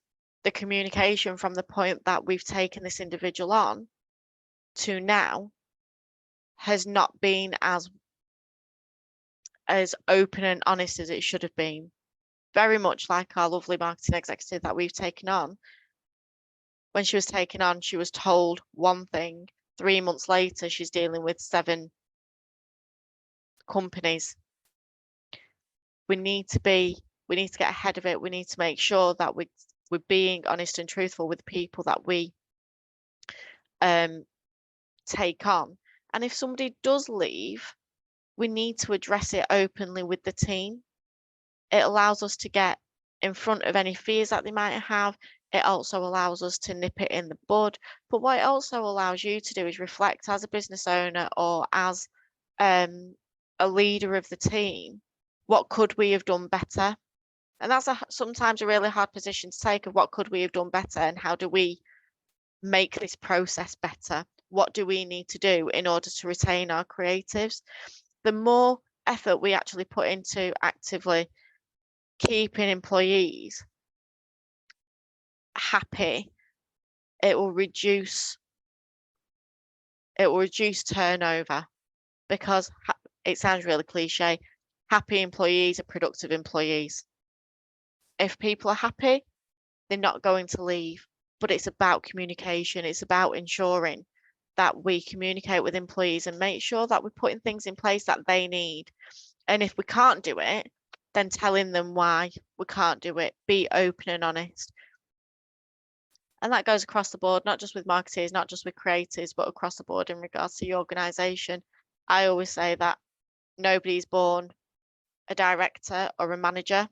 B: the communication from the point that we've taken this individual on to now has not been as open and honest as it should have been? Very much like our lovely marketing executive that we've taken on. When she was taken on, she was told one thing. 3 months later, she's dealing with 7 companies. We need to get ahead of it. We need to make sure that we're being honest and truthful with the people that we take on. And if somebody does leave, we need to address it openly with the team. It allows us to get in front of any fears that they might have. It also allows us to nip it in the bud. But what it also allows you to do is reflect as a business owner or as a leader of the team. what could we have done better? And that's sometimes a really hard position to take, of what could we have done better and how do we make this process better? What do we need to do in order to retain our creatives? The more effort we actually put into actively keeping employees happy, it will reduce turnover, because it sounds really cliche, happy employees are productive employees. If people are happy, they're not going to leave. But it's about communication. It's about ensuring that we communicate with employees and make sure that we're putting things in place that they need. And if we can't do it, then telling them why we can't do it. Be open and honest. And that goes across the board, not just with marketers, not just with creators, but across the board in regards to your organisation. I always say that nobody's born a director or a manager.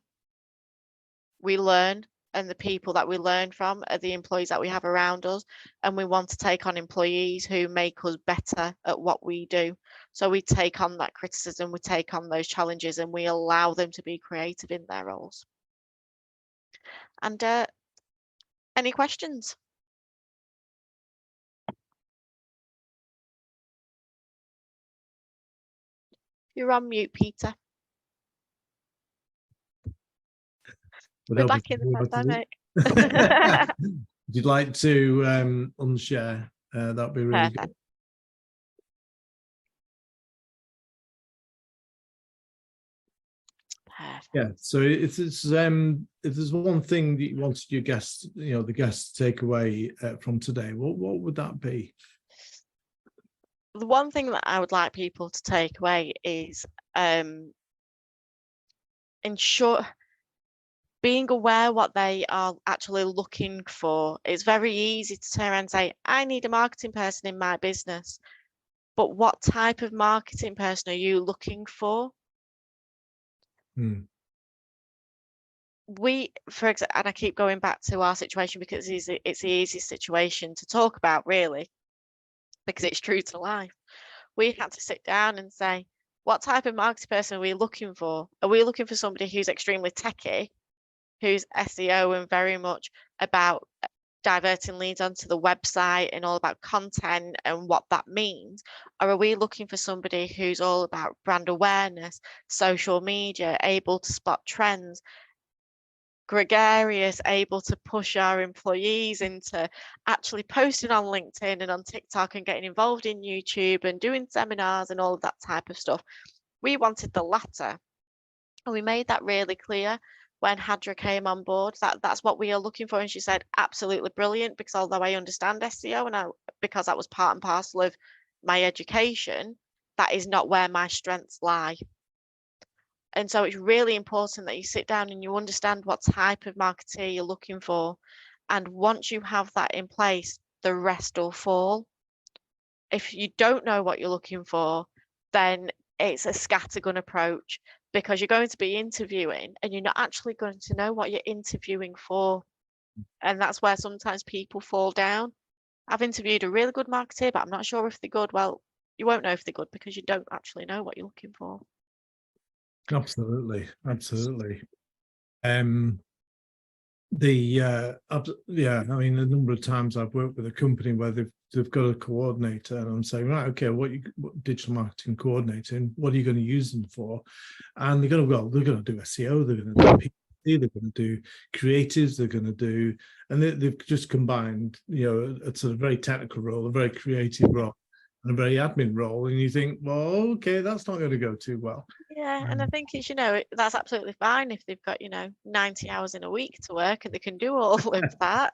B: We learn, and the people that we learn from are the employees that we have around us, and we want to take on employees who make us better at what we do. So we take on that criticism, we take on those challenges, and we allow them to be creative in their roles. And any questions? You're on mute, Peter. We're back in the pandemic.
A: If you'd like to unshare, that'd be really good.
B: Perfect.
A: Yeah. So if there's one thing that you wanted your guests, the guests to take away from today, what would that be?
B: The one thing that I would like people to take away is being aware what they are actually looking for. It's very easy to turn around and say, I need a marketing person in my business. But what type of marketing person are you looking for? For example, and I keep going back to our situation because it's the easiest situation to talk about, really, because it's true to life. We had to sit down and say, what type of marketing person are we looking for? Are we looking for somebody who's extremely techy, who's SEO and very much about diverting leads onto the website and all about content and what that means? Or are we looking for somebody who's all about brand awareness, social media, able to spot trends, gregarious, able to push our employees into actually posting on LinkedIn and on TikTok and getting involved in YouTube and doing seminars and all of that type of stuff? We wanted the latter. And we made that really clear when Hadra came on board, that's what we are looking for. And she said, absolutely brilliant, because although I understand SEO and because that was part and parcel of my education, that is not where my strengths lie. And so it's really important that you sit down and you understand what type of marketer you're looking for. And once you have that in place, the rest will fall. If you don't know what you're looking for, then it's a scattergun approach, because you're going to be interviewing and you're not actually going to know what you're interviewing for. And that's where sometimes people fall down. I've interviewed a really good marketer, but I'm not sure if they're good. Well, you won't know if they're good because you don't actually know what you're looking for.
A: Absolutely. I mean, a number of times I've worked with a company where they've got a coordinator, and I'm saying, right, okay, what digital marketing coordinator, and what are you going to use them for? And they're going to do SEO, they're going to do PPC, they're going to do creatives, they're going to do, and they've just combined, a sort of very technical role, a very creative role, and a very admin role, and you think, well, okay, that's not going to go too well.
B: Yeah, and I think it's, that's absolutely fine if they've got 90 hours in a week to work and they can do all of that.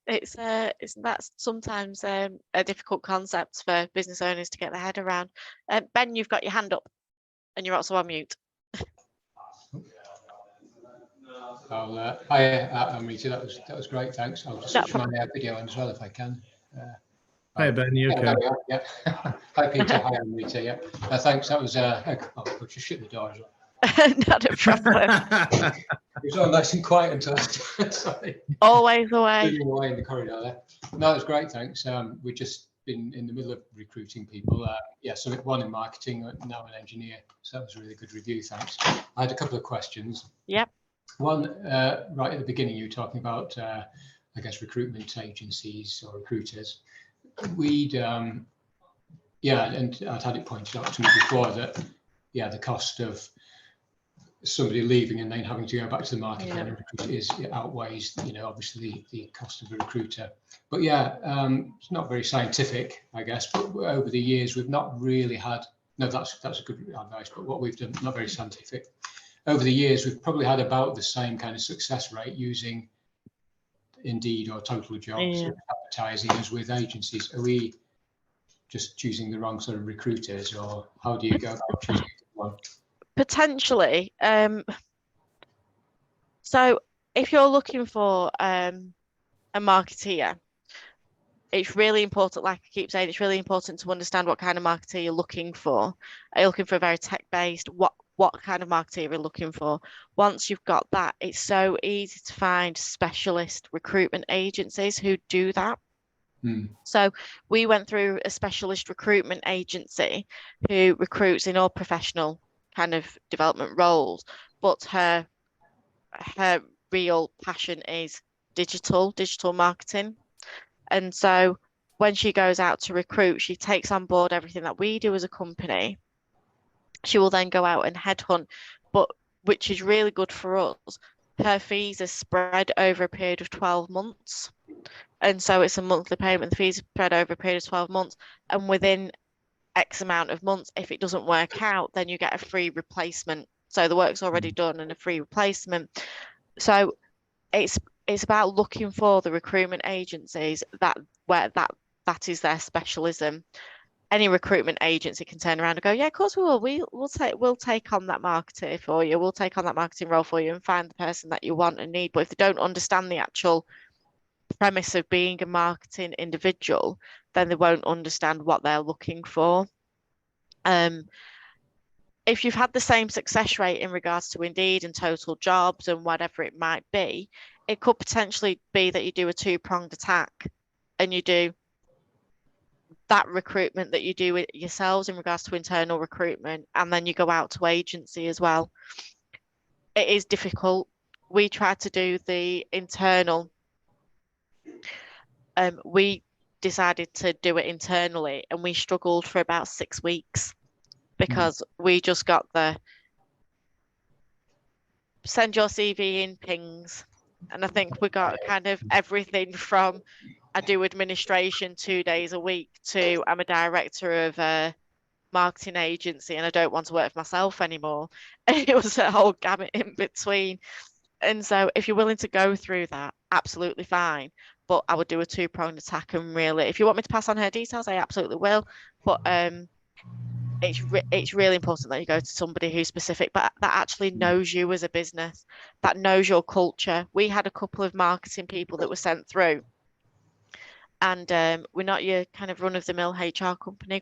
B: That's sometimes a difficult concept for business owners to get their head around. Ben, you've got your hand up, and you're also on mute.
C: Hi, Rita. That was great. Thanks. I'll just switch my video on as well if I can.
A: Hi, Ben. You okay?
C: Yeah. Hi, Peter. Hi, Rita. Yeah. Thanks. That was. I'll just shut the door as well.
B: Not a problem.
C: It was all nice and quiet until I
B: always away.
C: Moving away in the corridor there. No, it was great. Thanks. We just been in the middle of recruiting people. Yeah, so one in marketing, now an engineer. So that was a really good review. Thanks. I had a couple of questions.
B: Yep.
C: One, right at the beginning, you were talking about, I guess, recruitment agencies or recruiters. We'd, yeah, and I'd had it pointed out to me before that, yeah, the cost of somebody leaving and then having to go back to the market it outweighs, you know, obviously the cost of a recruiter. But yeah, it's not very scientific, I guess. But over the years, we've not really had. No, that's a good advice. But what we've done, not very scientific. Over the years, we've probably had about the same kind of success rate using Indeed or Total Jobs advertising as with agencies. Are we just choosing the wrong sort of recruiters, or how do you go about choosing one?
B: Potentially. So if you're looking for a marketeer, it's really important, like I keep saying, it's really important to understand what kind of marketer you're looking for. Are you looking for a very tech-based? What kind of marketer are you looking for? Once you've got that, it's so easy to find specialist recruitment agencies who do that. So we went through a specialist recruitment agency who recruits in all professional kind of development roles, but her real passion is digital marketing. And so when she goes out to recruit, she takes on board everything that we do as a company. She will then go out and headhunt, but which is really good for us. Her fees are spread over a period of 12 months. And so it's a monthly payment. The fees are spread over a period of 12 months. And within X amount of months, if it doesn't work out, then you get a free replacement. So the work's already done and a free replacement. So it's about looking for the recruitment agencies that is their specialism. Any recruitment agency can turn around and go, yeah, of course we will. We'll take on that marketer for you. We'll take on that marketing role for you and find the person that you want and need. But if they don't understand the actual premise of being a marketing individual, then they won't understand what they're looking for. If you've had the same success rate in regards to Indeed and Total Jobs and whatever it might be, it could potentially be that you do a two-pronged attack and you do that recruitment that you do it yourselves in regards to internal recruitment, and then you go out to agency as well. It is difficult. We tried to do the internal. We decided to do it internally and we struggled for about 6 weeks because we just got the send your CV in pings. And I think we got kind of everything from I do administration 2 days a week to I'm a director of a marketing agency and I don't want to work for myself anymore. It was a whole gamut in between. And so if you're willing to go through that, absolutely fine. But I would do a two-pronged attack and really, if you want me to pass on her details, I absolutely will. But it's really important that you go to somebody who's specific, but that actually knows you as a business, that knows your culture. We had a couple of marketing people that were sent through, and we're not your kind of run-of-the-mill HR company.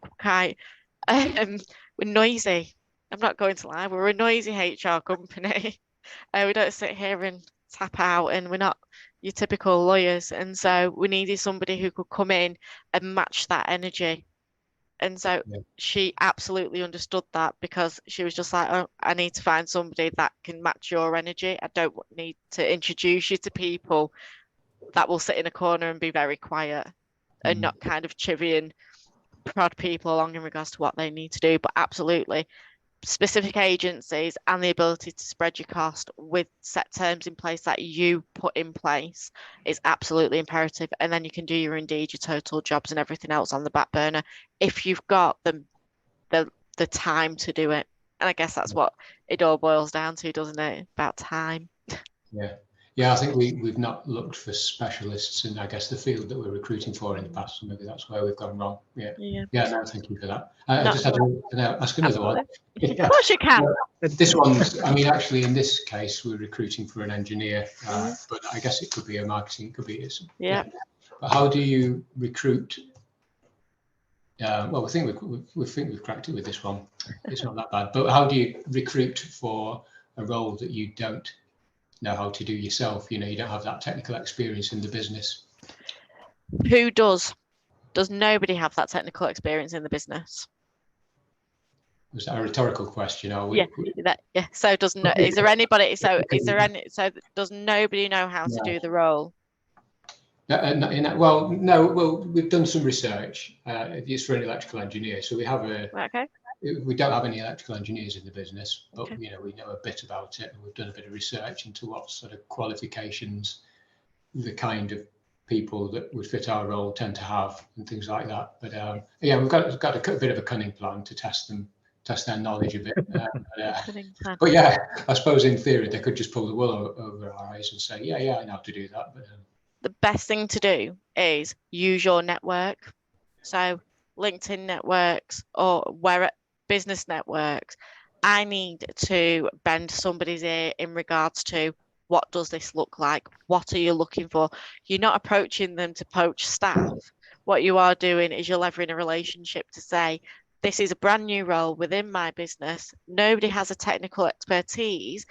B: We're noisy. I'm not going to lie. We're a noisy HR company. We don't sit here and tap out, and we're not your typical lawyers. And so we needed somebody who could come in and match that energy. And so she absolutely understood that because she was just like, oh, I need to find somebody that can match your energy. I don't need to introduce you to people that will sit in a corner and be very quiet and not kind of chivvy and prod people along in regards to what they need to do. But absolutely, specific agencies and the ability to spread your cost with set terms in place that you put in place is absolutely imperative. And then you can do your Indeed, your Total Jobs and everything else on the back burner if you've got the time to do it. And I guess that's what it all boils down to, doesn't it? About time.
C: Yeah, I think we've not looked for specialists in, I guess, the field that we're recruiting for in the past. So maybe that's where we've gone wrong. No, thank you for that. I just had to ask another one.
B: Of course you can.
C: This one's, I mean, actually, in this case, we're recruiting for an engineer, but I guess it could be a marketing, it could be. But how do you recruit? Well, we think we've cracked it with this one. It's not that bad. But how do you recruit for a role that you don't know how to do yourself? You know, you don't have that technical experience in the business.
B: Who does? Does nobody have that technical experience in the business?
C: Was that a rhetorical question? Or
B: Yeah. So does no? Is there anybody? So is there any? So does nobody know how to do the role?
C: Well, no. Well, we've done some research. It's for an electrical engineer, so we have
B: Okay.
C: We don't have any electrical engineers in the business, but
B: Okay.
C: we know a bit about it, and we've done a bit of research into what sort of qualifications the kind of people that would fit our role tend to have, and things like that. But yeah, we've got a bit of a cunning plan to test their knowledge a bit. But yeah, I suppose in theory they could just pull the wool over our eyes and say, yeah, I know how to do that. But
B: the best thing to do is use your network. So LinkedIn networks or where business networks. I need to bend somebody's ear in regards to what does this look like? What are you looking for? You're not approaching them to poach staff. What you are doing is you're leveraging a relationship to say, this is a brand new role within my business. Nobody has a technical expertise,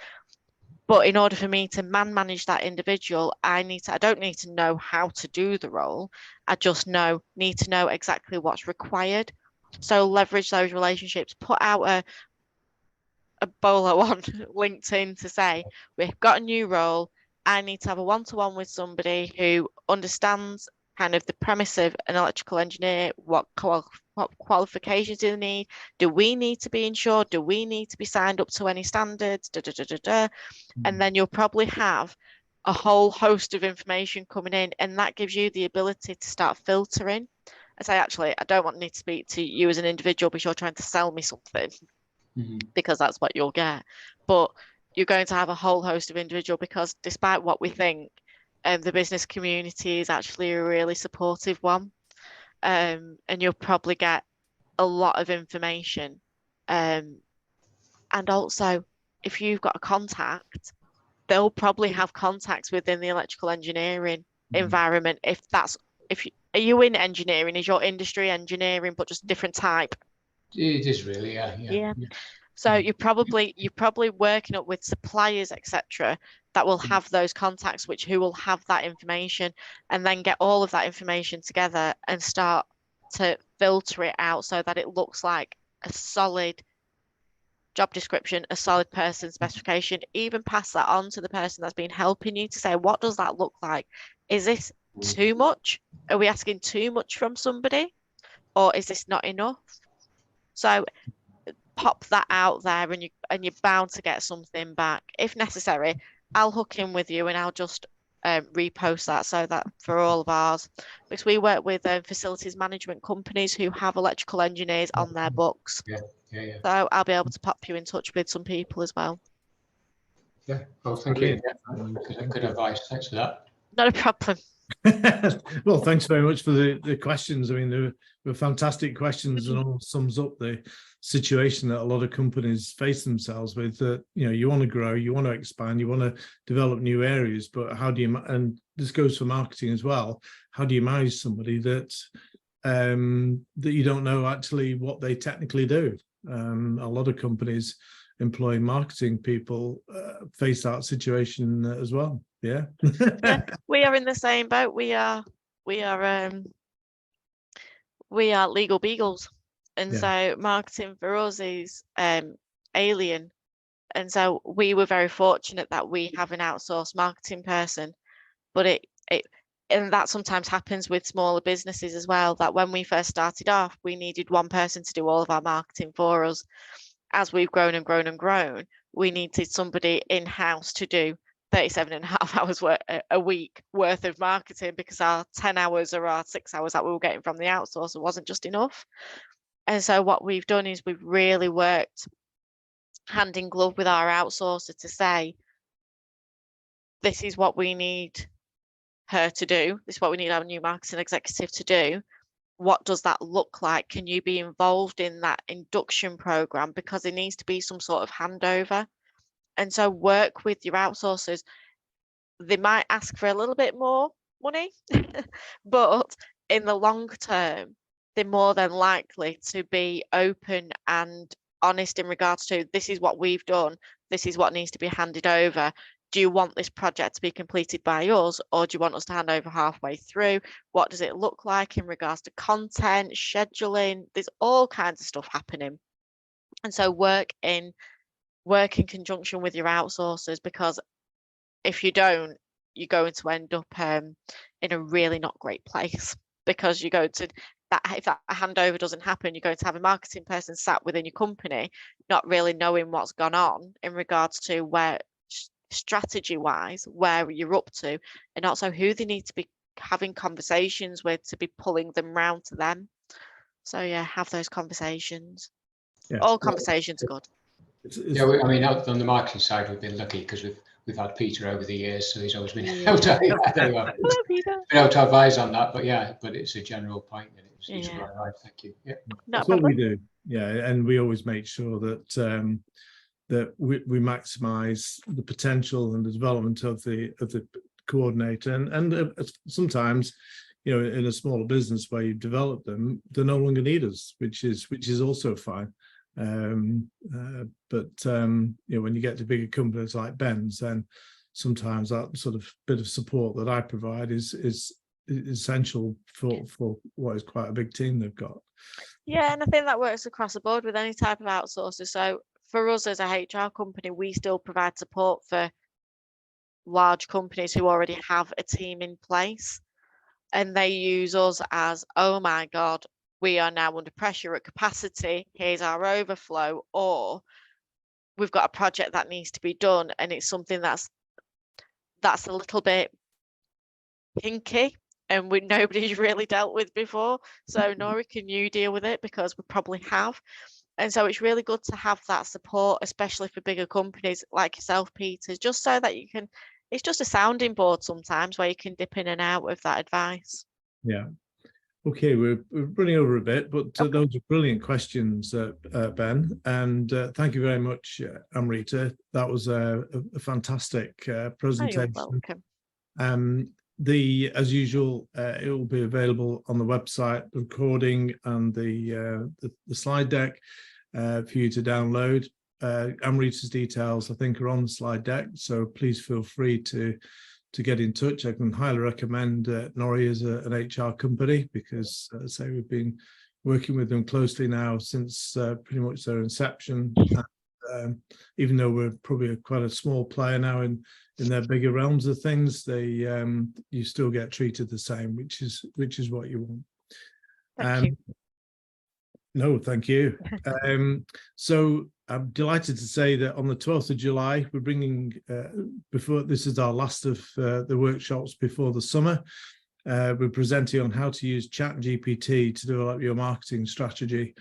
B: but in order for me to manage that individual, I don't need to know how to do the role. I just need to know exactly what's required. So leverage those relationships, put out a bolo on LinkedIn to say, we've got a new role. I need to have a one-to-one with somebody who understands kind of the premise of an electrical engineer. What qualifications do they need? Do we need to be insured? Do we need to be signed up to any standards? And then you'll probably have a whole host of information coming in, and that gives you the ability to start filtering. I say, actually, I don't want to need to speak to you as an individual because you're trying to sell me something, because that's what you'll get. But you're going to have a whole host of individual, because despite what we think, the business community is actually a really supportive one. And you'll probably get a lot of information. And also, if you've got a contact, they'll probably have contacts within the electrical engineering environment. Are you in engineering? Is your industry engineering, but just different type?
C: it is really, yeah.
B: So you're probably working up with suppliers, etc., that will have those contacts, who will have that information, and then get all of that information together and start to filter it out so that it looks like a solid job description, a solid person specification. Even pass that on to the person that's been helping you to say, what does that look like? Is this too much? Are we asking too much from somebody? Or is this not enough? So pop that out there, and you're bound to get something back. If necessary, I'll hook in with you and I'll just repost that, so that for all of ours, because we work with facilities management companies who have electrical engineers on their books.
C: Yeah.
B: So I'll be able to pop you in touch with some people as well.
C: Yeah, well, thank you. Good advice. Thanks for that.
B: Not a problem.
A: Well, thanks very much for the questions. I mean, they were fantastic questions, and all sums up the situation that a lot of companies face themselves with. That you want to grow, you want to expand, you want to develop new areas, but how do you? And this goes for marketing as well. How do you manage somebody that you don't know actually what they technically do? A lot of companies employing marketing people face that situation as well. Yeah.
B: Yeah, we are in the same boat. We are legal beagles, and so marketing for us is alien. And so we were very fortunate that we have an outsourced marketing person, but and that sometimes happens with smaller businesses as well, that when we first started off, we needed one person to do all of our marketing for us. As we've grown and grown and grown, we needed somebody in-house to do 37.5 hours a week worth of marketing, because our 10 hours or our 6 hours that we were getting from the outsourcer wasn't just enough. And so what we've done is we've really worked hand in glove with our outsourcer to say, this is what we need her to do. This is what we need our new marketing executive to do. What does that look like? Can you be involved in that induction program? Because there needs to be some sort of handover. And so work with your outsourcers. They might ask for a little bit more money, but in the long term, they're more than likely to be open and honest in regards to, this is what we've done, this is what needs to be handed over. do you want this project to be completed by us, or do you want us to hand over halfway through? What does it look like in regards to content, scheduling? There's all kinds of stuff happening. And so work in conjunction with your outsourcers, because if you don't, you're going to end up in a really not great place, because you're going to, if that handover doesn't happen, you're going to have a marketing person sat within your company not really knowing what's gone on in regards to where strategy wise where you're up to, and also who they need to be having conversations with to be pulling them round to them. So yeah, have those conversations.
A: Yeah.
B: All conversations are good.
C: Yeah, I mean, on the marketing side, we've been lucky because we've had Peter over the years, so he's always been able to,
B: Hello, Peter.
C: been able to advise on that. But yeah, but it's a general point, and it's
B: Yeah.
C: right. Thank you. Yeah,
A: That's what we do. Yeah, and we always make sure that that we maximise the potential and the development of the coordinator, and sometimes, you know, in a smaller business where you've developed them, they no longer need us, which is also fine. But you know, when you get to bigger companies like Ben's, then sometimes that sort of bit of support that I provide is essential for what is quite a big team they've got.
B: Yeah, and I think that works across the board with any type of outsourcer. So for us as a HR company, we still provide support for large companies who already have a team in place, and they use us as, oh my God, we are now under pressure at capacity, here's our overflow, or we've got a project that needs to be done and it's something that's a little bit pinky and nobody's really dealt with before. So Nora, can you deal with it? Because we probably have. And so it's really good to have that support, especially for bigger companies like yourself, Peter, just so that you can, it's just a sounding board sometimes where you can dip in and out with that advice.
A: Yeah. Okay, we're running over a bit, but those are brilliant questions, Ben, and thank you very much, Amrita. That was a fantastic presentation.
B: Oh, you're welcome.
A: As usual, it will be available on the website, the recording and the slide deck for you to download. Amrita's details, I think, are on the slide deck, so please feel free to get in touch. I can highly recommend Nori as an HR company, because as I say, we've been working with them closely now since pretty much their inception. Even though we're probably quite a small player now in their bigger realms of things, you still get treated the same, which is what you want.
B: Thank you.
A: No, thank you. So I'm delighted to say that on the 12th of July, we're bringing, this is our last of the workshops before the summer. We're presenting on how to use ChatGPT to develop your marketing strategy.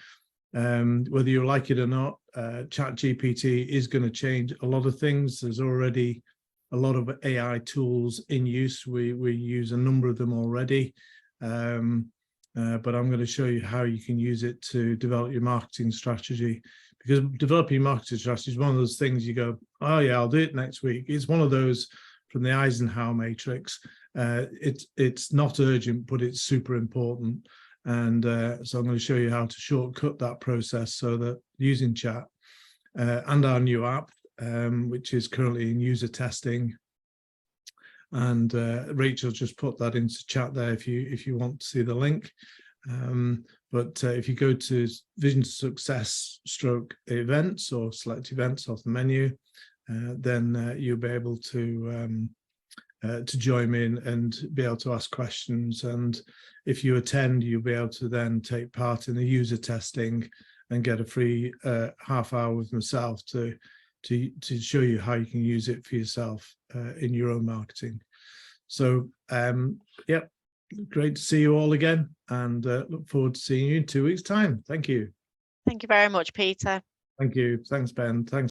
A: Whether you like it or not, ChatGPT is going to change a lot of things. There's already a lot of AI tools in use. We use a number of them already. But I'm going to show you how you can use it to develop your marketing strategy, because developing marketing strategy is one of those things you go, oh yeah, I'll do it next week. It's one of those from the Eisenhower matrix. It's not urgent, but it's super important. And so I'm going to show you how to shortcut that process so that using chat and our new app, which is currently in user testing. And Rachel just put that into chat there if you want to see the link. But if you go to Vision2Success / events or select events off the menu, then you'll be able to join in and be able to ask questions. And if you attend, you'll be able to then take part in the user testing and get a free half hour with myself to show you how you can use it for yourself in your own marketing. So, yeah, great to see you all again, and look forward to seeing you in 2 weeks' time. Thank you.
B: Thank you very much, Peter.
A: Thank you. Thanks, Ben. Thanks.